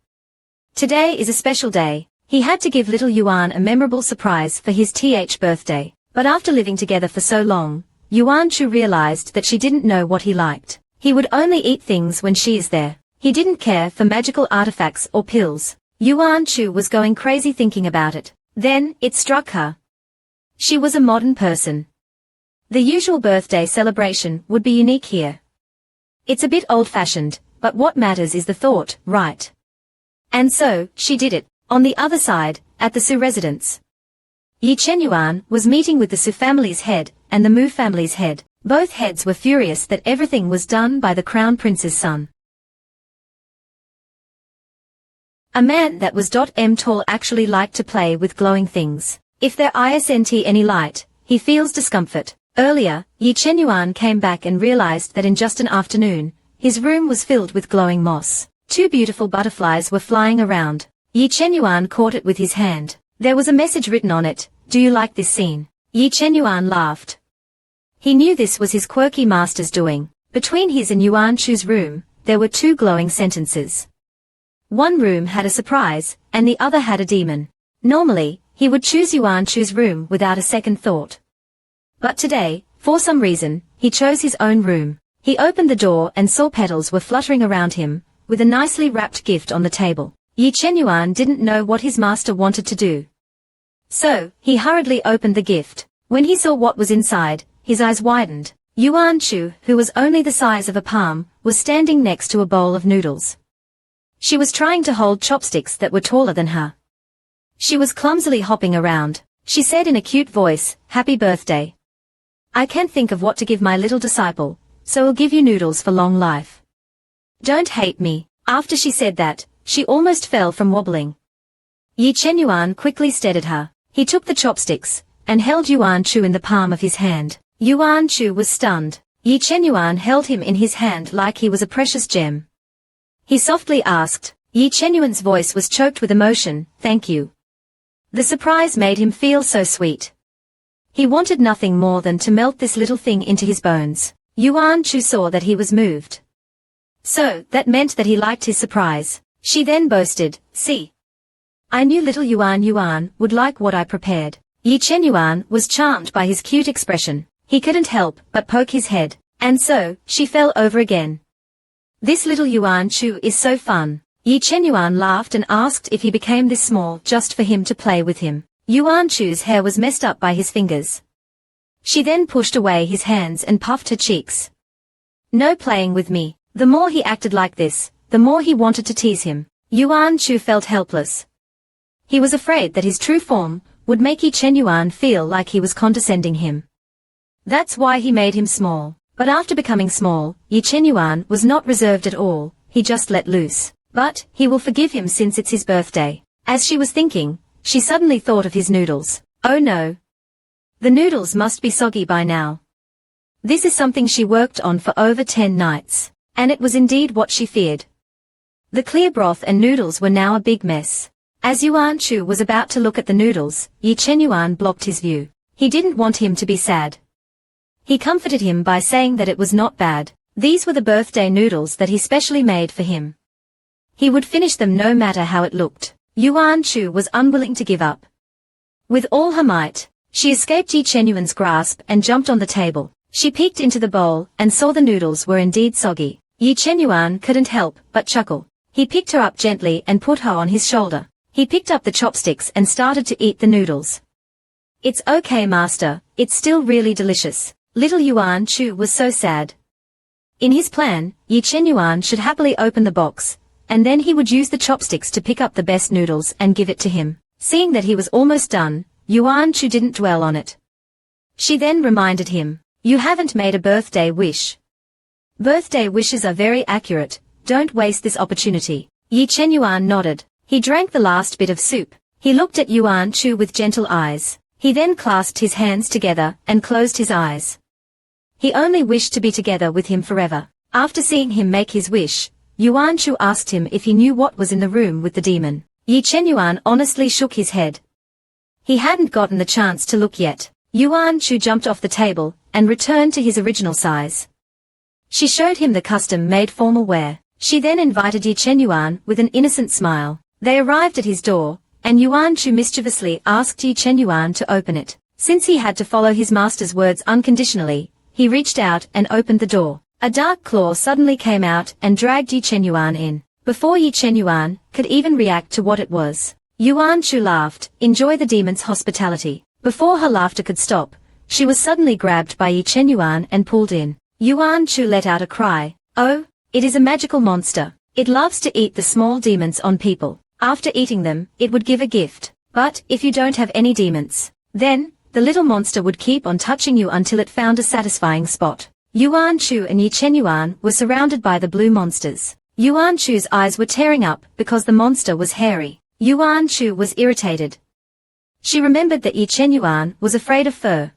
Today is a special day. He had to give little Yuan a memorable surprise for his birthday. But after living together for so long, Yuan Chu realized that she didn't know what he liked. He would only eat things when she is there. He didn't care for magical artifacts or pills. Yuan Chu was going crazy thinking about it. Then, it struck her. She was a modern person. The usual birthday celebration would be unique here. It's a bit old-fashioned, but what matters is the thought, right? And so, she did it. On the other side, at the Su residence, Yi Chenyuan was meeting with the Su family's head and the Mu family's head. Both heads were furious that everything was done by the crown prince's son. A man that was tall actually liked to play with glowing things. If there isn't any light, he feels discomfort. Earlier, Yi Chenyuan came back and realized that in just an afternoon, his room was filled with glowing moss. Two beautiful butterflies were flying around. Yi Chenyuan caught it with his hand. There was a message written on it. Do you like this scene? Yi Chenyuan laughed. He knew this was his quirky master's doing. Between his and Yuan Chu's room, there were two glowing sentences. One room had a surprise, and the other had a demon. Normally, he would choose Yuan Chu's room without a second thought. But today, for some reason, he chose his own room. He opened the door and saw petals were fluttering around him, with a nicely wrapped gift on the table. Yi Chenyuan didn't know what his master wanted to do. So, he hurriedly opened the gift. When he saw what was inside, his eyes widened. Yuan Chu, who was only the size of a palm, was standing next to a bowl of noodles. She was trying to hold chopsticks that were taller than her. She was clumsily hopping around. She said in a cute voice, "Happy birthday." I can't think of what to give my little disciple, so I'll give you noodles for long life. Don't hate me." After she said that, she almost fell from wobbling. Yi Chenyuan quickly stared at her. He took the chopsticks, and held Yuan Chu in the palm of his hand. Yuan Chu was stunned. Yi Chenyuan held him in his hand like he was a precious gem. He softly asked. Yi Chenyuan's voice was choked with emotion, "Thank you." The surprise made him feel so sweet. He wanted nothing more than to melt this little thing into his bones. Yuan Chu saw that he was moved. So, that meant that he liked his surprise. She then boasted, "See. I knew little Yuan would like what I prepared." Yi Chenyuan was charmed by his cute expression. He couldn't help but poke his head, and so, she fell over again. "This little Yuan Chu is so fun." Yi Chenyuan laughed and asked if he became this small just for him to play with him. Yuan Chu's hair was messed up by his fingers. She then pushed away his hands and puffed her cheeks. "No playing with me." The more he acted like this, the more he wanted to tease him. Yuan Chu felt helpless. He was afraid that his true form would make Yi Chenyuan feel like he was condescending him. That's why he made him small. But after becoming small, Yi Chenyuan was not reserved at all, he just let loose. But, he will forgive him since it's his birthday. As she was thinking, she suddenly thought of his noodles. Oh no. The noodles must be soggy by now. This is something she worked on for over 10 nights. And it was indeed what she feared. The clear broth and noodles were now a big mess. As Yuan Chu was about to look at the noodles, Yi Chenyuan blocked his view. He didn't want him to be sad. He comforted him by saying that it was not bad. These were the birthday noodles that he specially made for him. He would finish them no matter how it looked. Yuan Chu was unwilling to give up. With all her might, she escaped Yi Chenyuan's grasp and jumped on the table. She peeked into the bowl and saw the noodles were indeed soggy. Yi Chenyuan couldn't help but chuckle. He picked her up gently and put her on his shoulder. He picked up the chopsticks and started to eat the noodles. "It's okay, master, it's still really delicious." Little Yuan Chu was so sad. In his plan, Yi Chenyuan should happily open the box, and then he would use the chopsticks to pick up the best noodles and give it to him. Seeing that he was almost done, Yuan Chu didn't dwell on it. She then reminded him, "You haven't made a birthday wish. Birthday wishes are very accurate, don't waste this opportunity." Yi Chenyuan nodded. He drank the last bit of soup. He looked at Yuan Chu with gentle eyes. He then clasped his hands together and closed his eyes. He only wished to be together with him forever. After seeing him make his wish, Yuan Chu asked him if he knew what was in the room with the demon. Yi Chenyuan honestly shook his head. He hadn't gotten the chance to look yet. Yuan Chu jumped off the table and returned to his original size. She showed him the custom-made formal wear. She then invited Yi Chenyuan with an innocent smile. They arrived at his door, and Yuan Chu mischievously asked Yi Chenyuan to open it. Since he had to follow his master's words unconditionally, he reached out and opened the door. A dark claw suddenly came out and dragged Yi Chenyuan in. Before Yi Chenyuan could even react to what it was, Yuan Chu laughed, "Enjoy the demon's hospitality." Before her laughter could stop, she was suddenly grabbed by Yi Chenyuan and pulled in. Yuan Chu let out a cry. "Oh, it is a magical monster. It loves to eat the small demons on people. After eating them, it would give a gift. But, if you don't have any demons, then, the little monster would keep on touching you until it found a satisfying spot." Yuan Chu and Yi Chenyuan were surrounded by the blue monsters. Yuan Chu's eyes were tearing up because the monster was hairy. Yuan Chu was irritated. She remembered that Yi Chenyuan was afraid of fur.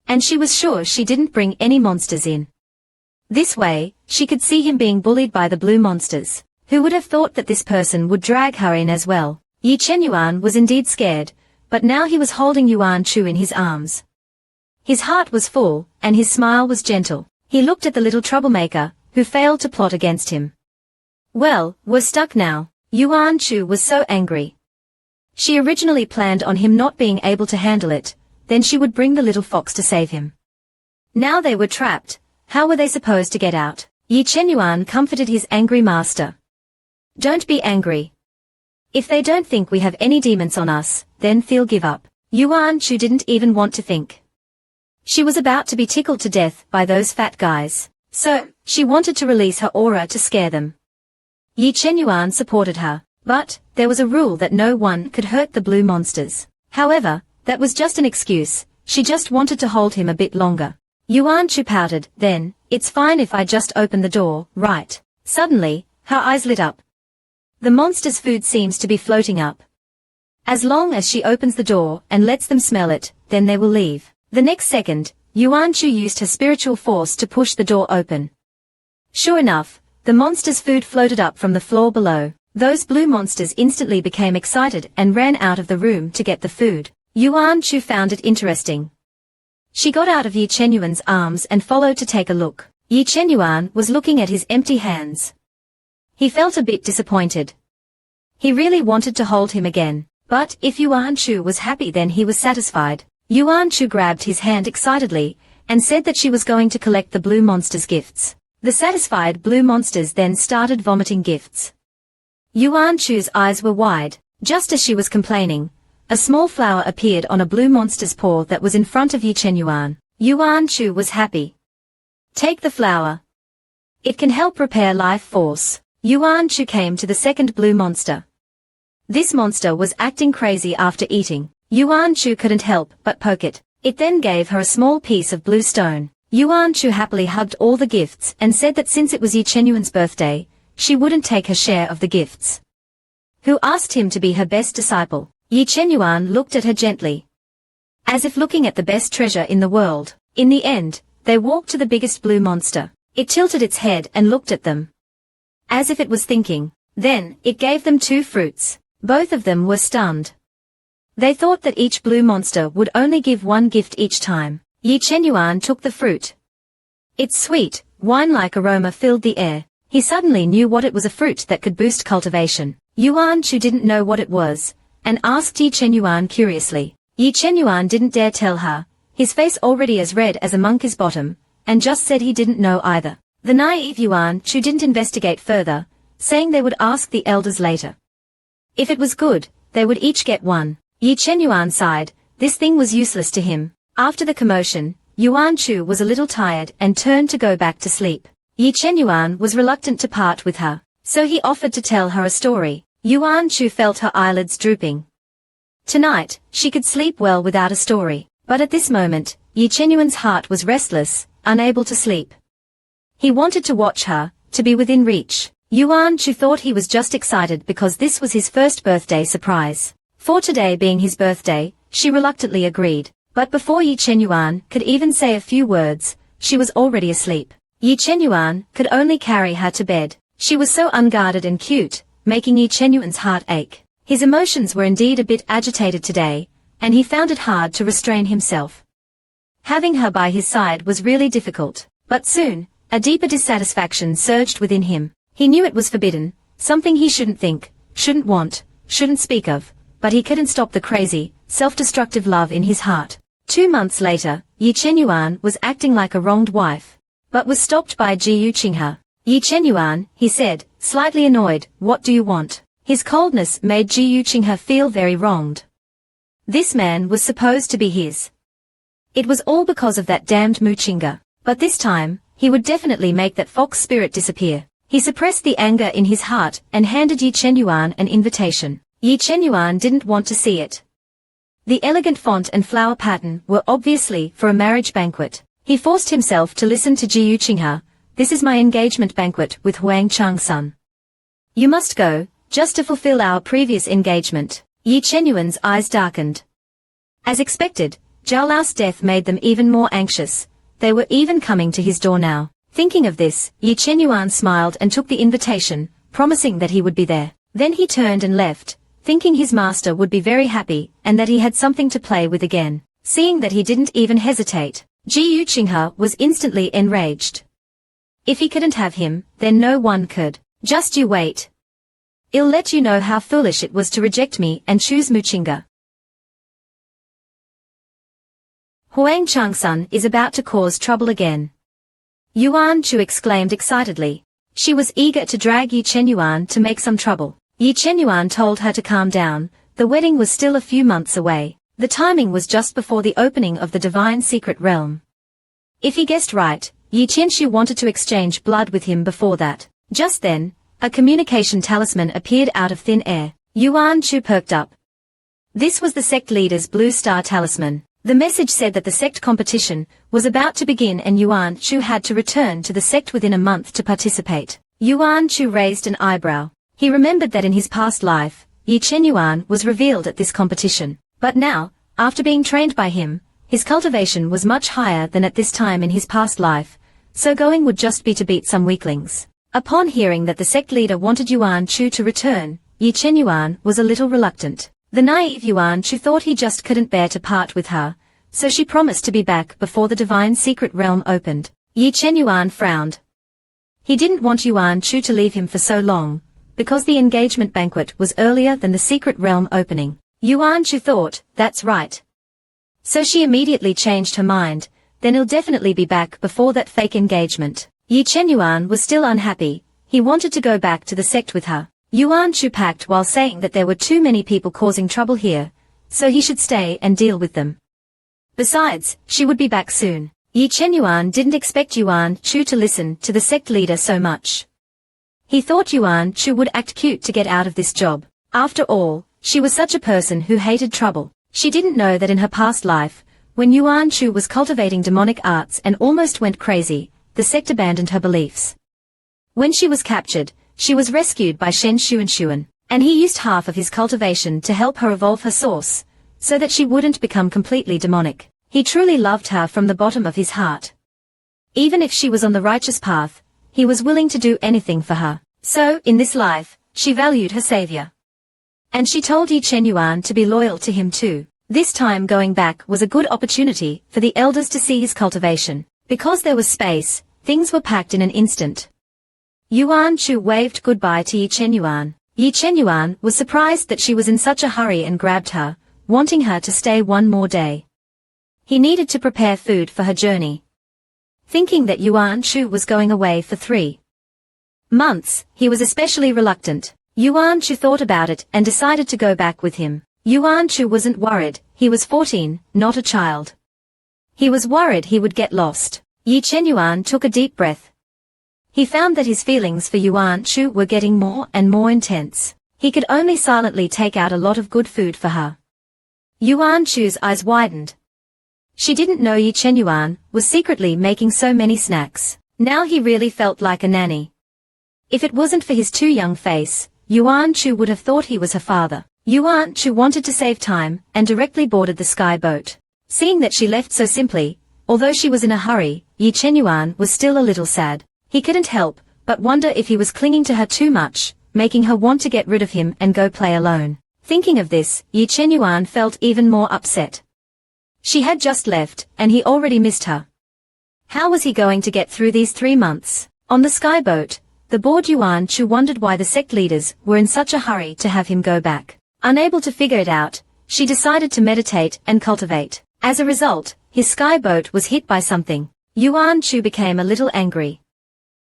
And she was sure she didn't bring any monsters in. This way, she could see him being bullied by the blue monsters. Who would have thought that this person would drag her in as well? Yi Chenyuan was indeed scared, but now he was holding Yuan Chu in his arms. His heart was full, and his smile was gentle. He looked at the little troublemaker, who failed to plot against him. Well, we're stuck now. Yuan Chu was so angry. She originally planned on him not being able to handle it, then she would bring the little fox to save him. Now they were trapped. How were they supposed to get out? Yi Chenyuan comforted his angry master. "Don't be angry. If they don't think we have any demons on us, then they'll give up." Yuan Chu didn't even want to think. She was about to be tickled to death by those fat guys. So, she wanted to release her aura to scare them. Yi Chenyuan supported her, but, there was a rule that no one could hurt the blue monsters. However, that was just an excuse. she just wanted to hold him a bit longer. Yuan Chu pouted, then, it's fine if I just open the door, right? Suddenly, her eyes lit up. The monster's food seems to be floating up. As long as she opens the door and lets them smell it, then they will leave. The next second, Yuan Chu used her spiritual force to push the door open. Sure enough, the monster's food floated up from the floor below. Those blue monsters instantly became excited and ran out of the room to get the food. Yuan Chu found it interesting. She got out of Yi Chenyuan's arms and followed to take a look. Yi Chenyuan was looking at his empty hands. He felt a bit disappointed. He really wanted to hold him again, but if Yuan Chu was happy then he was satisfied. Yuan Chu grabbed his hand excitedly and said that she was going to collect the blue monster's gifts. The satisfied blue monsters then started vomiting gifts. Yuan Chu's eyes were wide. Just as she was complaining, a small flower appeared on a blue monster's paw that was in front of Yi Chenyuan. Yuan Chu was happy. Take the flower. It can help repair life force. Yuan Chu came to the second blue monster. This monster was acting crazy after eating. Yuan Chu couldn't help but poke it. It then gave her a small piece of blue stone. Yuan Chu happily hugged all the gifts and said that since it was Yi Chenyuan's birthday, she wouldn't take her share of the gifts. Who asked him to be her best disciple? Yi Chenyuan looked at her gently, as if looking at the best treasure in the world. In the end, they walked to the biggest blue monster. It tilted its head and looked at them, as if it was thinking. Then, it gave them 2 fruits. Both of them were stunned. They thought that each blue monster would only give 1 gift each time. Yi Chenyuan took the fruit. Its sweet, wine-like aroma filled the air. He suddenly knew what it was, a fruit that could boost cultivation. Yuan Chu didn't know what it was, and asked Yi Chenyuan curiously. Yi Chenyuan didn't dare tell her, his face already as red as a monkey's bottom, and just said he didn't know either. The naive Yuan Chu didn't investigate further, saying they would ask the elders later. If it was good, they would each get 1. Yi Chenyuan sighed. This thing was useless to him. After the commotion, Yuan Chu was a little tired and turned to go back to sleep. Yi Chenyuan was reluctant to part with her, so he offered to tell her a story. Yuan Chu felt her eyelids drooping. Tonight, she could sleep well without a story, but at this moment, Yi Chenyuan's heart was restless, unable to sleep. He wanted to watch her, to be within reach. Yuan Chu thought he was just excited because this was his first birthday surprise. For today being his birthday, she reluctantly agreed, but before Yi Chenyuan could even say a few words, she was already asleep. Yi Chenyuan could only carry her to bed. She was so unguarded and cute, making Yi Chenyuan's heart ache. His emotions were indeed a bit agitated today, and he found it hard to restrain himself. Having her by his side was really difficult, but soon, a deeper dissatisfaction surged within him. He knew it was forbidden, something he shouldn't think, shouldn't want, shouldn't speak of, but he couldn't stop the crazy, self-destructive love in his heart. 2 months later, Yi Chenyuan was acting like a wronged wife, but was stopped by Ji Yuqinghe. Yi Chenyuan, he said, slightly annoyed, what do you want? His coldness made Ji Yuqinghe feel very wronged. This man was supposed to be his. It was all because of that damned Muqinghe, but this time, he would definitely make that fox spirit disappear. He suppressed the anger in his heart and handed Yi Chenyuan an invitation. Yi Chenyuan didn't want to see it. The elegant font and flower pattern were obviously for a marriage banquet. He forced himself to listen to Ji Yuqinghe. This is my engagement banquet with Huang Changsun. You must go, just to fulfill our previous engagement. Yi Chenyuan's eyes darkened. As expected, Zhao Lao's death made them even more anxious. They were even coming to his door now. Thinking of this, Yi Chenyuan smiled and took the invitation, promising that he would be there. Then he turned and left, thinking his master would be very happy and that he had something to play with again. Seeing that he didn't even hesitate, Ji Yuqinghe was instantly enraged. If he couldn't have him, then no one could. Just you wait. I'll let you know how foolish it was to reject me and choose Muqinghe. Huang Changsun is about to cause trouble again. Yuan Chu exclaimed excitedly. She was eager to drag Yi Chenyuan to make some trouble. Yi Chenyuan told her to calm down. The wedding was still a few months away. The timing was just before the opening of the divine secret realm. If he guessed right, Yi Qianshu wanted to exchange blood with him before that. Just then, a communication talisman appeared out of thin air. Yuan Chu perked up. This was the sect leader's blue star talisman. The message said that the sect competition was about to begin and Yuan Chu had to return to the sect within a month to participate. Yuan Chu raised an eyebrow. He remembered that in his past life, Yi Chen Yuan was revealed at this competition. But now, after being trained by him, his cultivation was much higher than at this time in his past life, so going would just be to beat some weaklings. Upon hearing that the sect leader wanted Yuan Chu to return, Yi Chen Yuan was a little reluctant. The naive Yuan Chu thought he just couldn't bear to part with her, so she promised to be back before the divine secret realm opened. Yi Chen Yuan frowned. He didn't want Yuan Chu to leave him for so long, because the engagement banquet was earlier than the secret realm opening. Yuan Chu thought, that's right. So she immediately changed her mind, then he'll definitely be back before that fake engagement. Yi Chen Yuan was still unhappy, he wanted to go back to the sect with her. Yuan Chu packed while saying that there were too many people causing trouble here, so he should stay and deal with them. Besides, she would be back soon. Yi Chen Yuan didn't expect Yuan Chu to listen to the sect leader so much. He thought Yuan Chu would act cute to get out of this job. After all, she was such a person who hated trouble. She didn't know that in her past life, when Yuan Chu was cultivating demonic arts and almost went crazy, the sect abandoned her beliefs. When she was captured, she was rescued by Shen Xuan, and he used half of his cultivation to help her evolve her source, so that she wouldn't become completely demonic. He truly loved her from the bottom of his heart. Even if she was on the righteous path, he was willing to do anything for her. So, in this life, she valued her savior. And she told Yi Chen Yuan to be loyal to him too. This time going back was a good opportunity for the elders to see his cultivation. Because there was space, things were packed in an instant. Yuan Chu waved goodbye to Yi Chen Yuan. Yi Chen Yuan was surprised that she was in such a hurry and grabbed her, wanting her to stay one more day. He needed to prepare food for her journey. Thinking that Yuan Chu was going away for 3 months, he was especially reluctant. Yuan Chu thought about it and decided to go back with him. Yuan Chu wasn't worried, he was 14, not a child. He was worried he would get lost. Yi Chen Yuan took a deep breath. He found that his feelings for Yuan Chu were getting more and more intense. He could only silently take out a lot of good food for her. Yuan Chu's eyes widened. She didn't know Yi Chen Yuan was secretly making so many snacks. Now he really felt like a nanny. If it wasn't for his too young face, Yuan Chu would have thought he was her father. Yuan Chu wanted to save time and directly boarded the sky boat. Seeing that she left so simply, although she was in a hurry, Yi Chen Yuan was still a little sad. He couldn't help but wonder if he was clinging to her too much, making her want to get rid of him and go play alone. Thinking of this, Yi Chen Yuan felt even more upset. She had just left, and he already missed her. How was he going to get through these 3 months? On the sky boat, the bored Yuan Chu wondered why the sect leaders were in such a hurry to have him go back. Unable to figure it out, she decided to meditate and cultivate. As a result, his sky boat was hit by something. Yuan Chu became a little angry.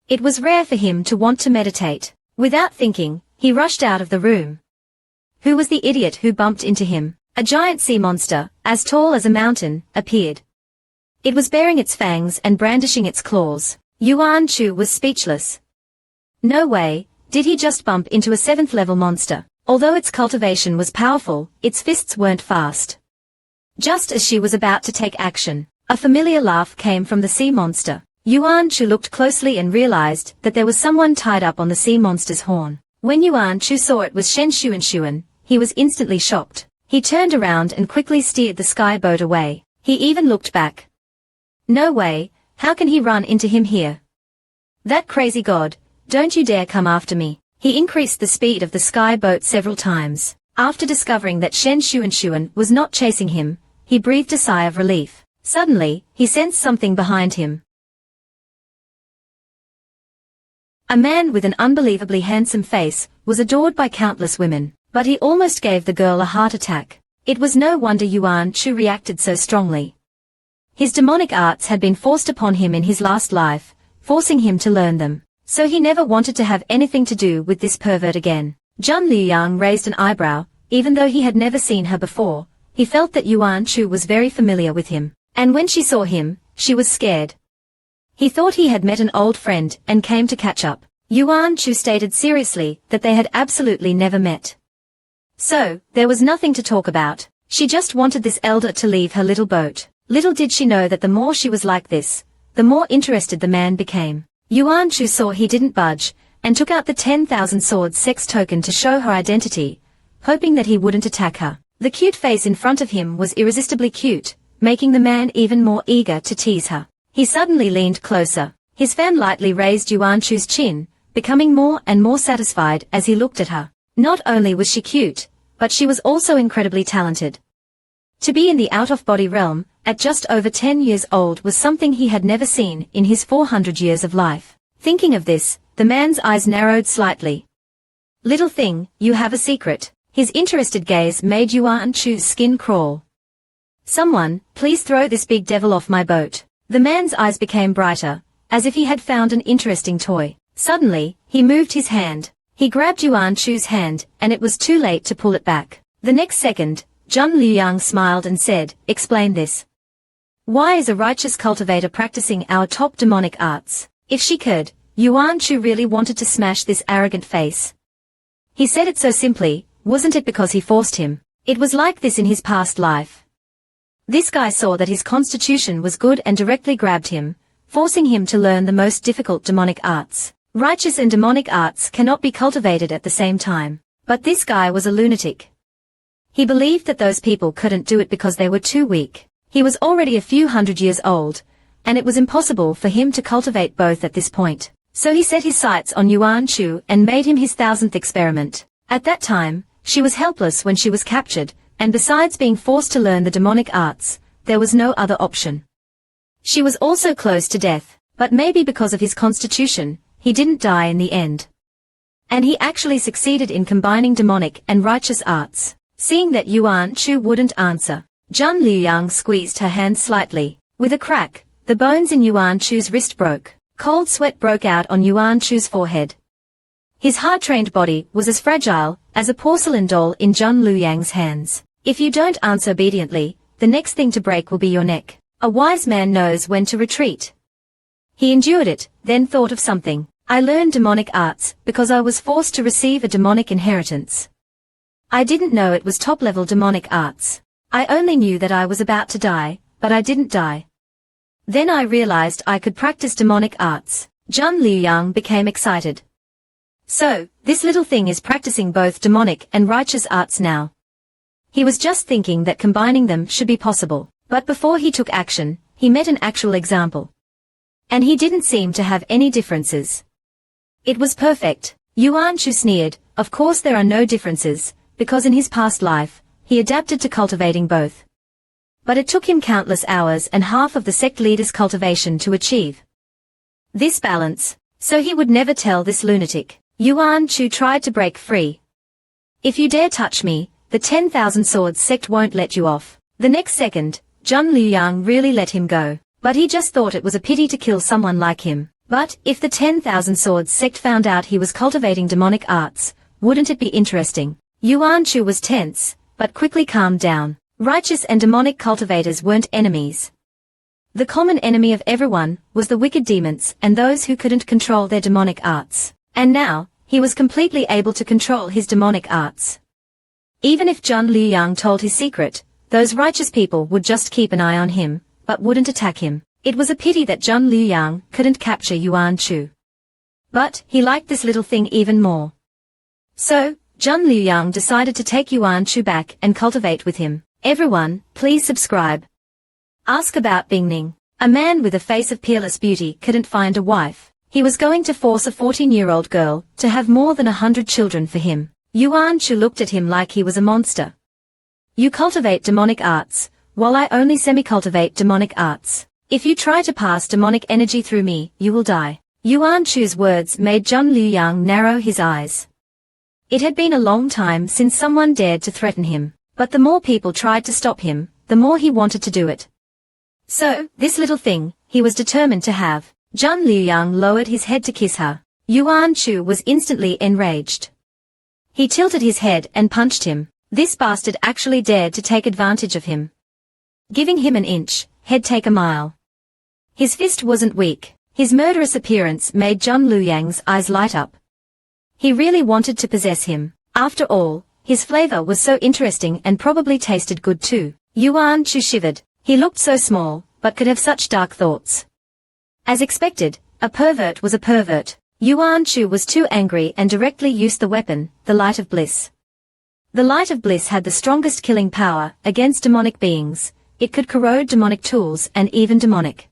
It was rare for him to want to meditate. Without thinking, he rushed out of the room. Who was the idiot who bumped into him? A giant sea monster, as tall as a mountain, appeared. It was baring its fangs and brandishing its claws. Yuan Chu was speechless. No way, did he just bump into a 7th level monster? Although its cultivation was powerful, its fists weren't fast. Just as she was about to take action, a familiar laugh came from the sea monster. Yuan Chu looked closely and realized that there was someone tied up on the sea monster's horn. When Yuan Chu saw it was Shen Xuan, he was instantly shocked. He turned around and quickly steered the sky boat away. He even looked back. No way, how can he run into him here? That crazy god, don't you dare come after me. He increased the speed of the sky boat several times. After discovering that Shen Xuan was not chasing him, he breathed a sigh of relief. Suddenly, he sensed something behind him. A man with an unbelievably handsome face was adored by countless women, but he almost gave the girl a heart attack. It was no wonder Yuan Chu reacted so strongly. His demonic arts had been forced upon him in his last life, forcing him to learn them. So he never wanted to have anything to do with this pervert again. Zhang Liuyang raised an eyebrow. Even though he had never seen her before, he felt that Yuan Chu was very familiar with him. And when she saw him, she was scared. He thought he had met an old friend and came to catch up. Yuan Chu stated seriously that they had absolutely never met. So, there was nothing to talk about. She just wanted this elder to leave her little boat. Little did she know that the more she was like this, the more interested the man became. Yuan Shu saw he didn't budge, and took out the 10,000 swords sex token to show her identity, hoping that he wouldn't attack her. The cute face in front of him was irresistibly cute, making the man even more eager to tease her. He suddenly leaned closer. His fan lightly raised Yuan Shu's chin, becoming more and more satisfied as he looked at her. Not only was she cute, but she was also incredibly talented. To be in the out-of-body realm, at just over 10 years old, was something he had never seen in his 400 years of life. Thinking of this, the man's eyes narrowed slightly. Little thing, you have a secret. His interested gaze made Yuan Shu's skin crawl. Someone, please throw this big devil off my boat. The man's eyes became brighter, as if he had found an interesting toy. Suddenly, he moved his hand. He grabbed Yuan Shu's hand, and it was too late to pull it back. The next second, Zhang Liuyang smiled and said, explain this. Why is a righteous cultivator practicing our top demonic arts? If she could, Yuan Shu really wanted to smash this arrogant face. He said it so simply, wasn't it because he forced him? It was like this in his past life. This guy saw that his constitution was good and directly grabbed him, forcing him to learn the most difficult demonic arts. Righteous and demonic arts cannot be cultivated at the same time. But this guy was a lunatic. He believed that those people couldn't do it because they were too weak. He was already a few hundred years old, and it was impossible for him to cultivate both at this point. So he set his sights on Yuan Shu and made him his 1000th experiment. At that time, she was helpless when she was captured, and besides being forced to learn the demonic arts, there was no other option. She was also close to death, but maybe because of his constitution, he didn't die in the end. And he actually succeeded in combining demonic and righteous arts. Seeing that Yuan Shu wouldn't answer, Zhang Liuyang squeezed her hand slightly. With a crack, the bones in Yuan Shu's wrist broke. Cold sweat broke out on Yuan Shu's forehead. His hard-trained body was as fragile as a porcelain doll in Zhang Liuyang's hands. If you don't answer obediently, the next thing to break will be your neck. A wise man knows when to retreat. He endured it, then thought of something. I learned demonic arts because I was forced to receive a demonic inheritance. I didn't know it was top-level demonic arts. I only knew that I was about to die, but I didn't die. Then I realized I could practice demonic arts. Zhang Liuyang became excited. So, this little thing is practicing both demonic and righteous arts now. He was just thinking that combining them should be possible, but before he took action, he met an actual example. And he didn't seem to have any differences. It was perfect. Yuan Shu sneered, of course there are no differences, because in his past life, he adapted to cultivating both. But it took him countless hours and half of the sect leader's cultivation to achieve this balance, so he would never tell this lunatic. Yuan Shu tried to break free. If you dare touch me, the 10,000 swords sect won't let you off. The next second, Zhang Liuyang really let him go, but he just thought it was a pity to kill someone like him. But if the 10,000 swords sect found out he was cultivating demonic arts, wouldn't it be interesting? Yuan Shu was tense, but quickly calmed down. Righteous and demonic cultivators weren't enemies. The common enemy of everyone was the wicked demons and those who couldn't control their demonic arts. And now, he was completely able to control his demonic arts. Even if Zhang Liuyang told his secret, those righteous people would just keep an eye on him, but wouldn't attack him. It was a pity that Zhang Liuyang couldn't capture Yuan Shu. But he liked this little thing even more. So, Zhang Liuyang decided to take Yuan Shu back and cultivate with him. Everyone, please subscribe. Ask about Bingning. A man with a face of peerless beauty couldn't find a wife. He was going to force a 14-year-old girl to have more than 100 children for him. Yuan Shu looked at him like he was a monster. You cultivate demonic arts, while I only semi-cultivate demonic arts. If you try to pass demonic energy through me, you will die. Yuan Shu's words made Zhang Liuyang narrow his eyes. It had been a long time since someone dared to threaten him, but the more people tried to stop him, the more he wanted to do it. So, this little thing, he was determined to have. Zhang Liuyang lowered his head to kiss her. Yuan Shu was instantly enraged. He tilted his head and punched him. This bastard actually dared to take advantage of him. Giving him an inch, he'd take a mile. His fist wasn't weak. His murderous appearance made Zhang Liuyang's eyes light up. He really wanted to possess him. After all, his flavor was so interesting and probably tasted good too. Yuan Shu shivered. He looked so small, but could have such dark thoughts. As expected, a pervert was a pervert. Yuan Shu was too angry and directly used the weapon, the Light of Bliss. The Light of Bliss had the strongest killing power against demonic beings. It could corrode demonic tools and even demonic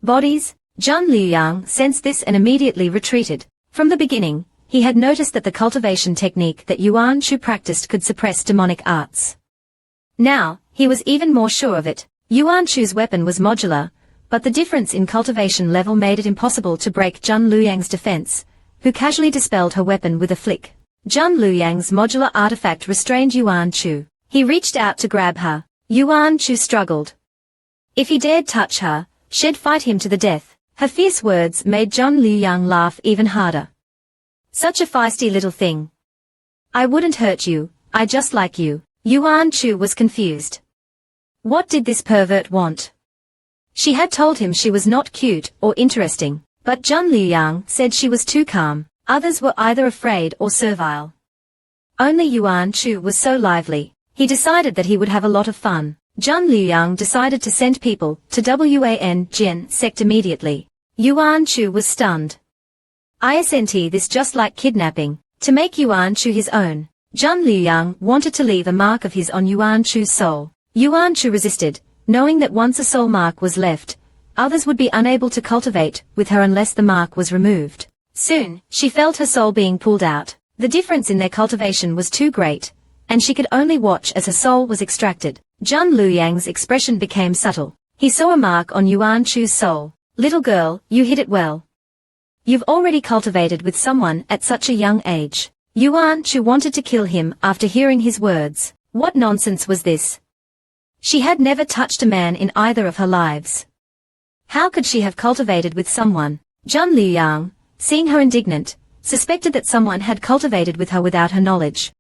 bodies. Zhang Liuyang sensed this and immediately retreated. From the beginning, he had noticed that the cultivation technique that Yuan Shu practiced could suppress demonic arts. Now, he was even more sure of it. Yuan Shu's weapon was modular, but the difference in cultivation level made it impossible to break Zhang Liuyang's defense, who casually dispelled her weapon with a flick. Zhang Liuyang's modular artifact restrained Yuan Shu. He reached out to grab her. Yuan Shu struggled. If he dared touch her, she'd fight him to the death. Her fierce words made Zhang Liuyang laugh even harder. Such a feisty little thing. I wouldn't hurt you, I just like you. Yuan Shu was confused. What did this pervert want? She had told him she was not cute or interesting, but Zhang Liuyang said she was too calm. Others were either afraid or servile. Only Yuan Shu was so lively. He decided that he would have a lot of fun. Zhang Liuyang decided to send people to Wan Jian sect immediately. Yuan Shu was stunned. Isn't this just like kidnapping? To make Yuan Shu his own, Zhang Liuyang wanted to leave a mark of his on Yuan Shu's soul. Yuan Shu resisted, knowing that once a soul mark was left, others would be unable to cultivate with her unless the mark was removed. Soon, she felt her soul being pulled out. The difference in their cultivation was too great, and she could only watch as her soul was extracted. Zhang Liuyang's expression became subtle. He saw a mark on Yuan Shu's soul. Little girl, you hid it well. You've already cultivated with someone at such a young age. Yuan Shu wanted to kill him after hearing his words. What nonsense was this? She had never touched a man in either of her lives. How could she have cultivated with someone? Zhang Liuyang, seeing her indignant, suspected that someone had cultivated with her without her knowledge.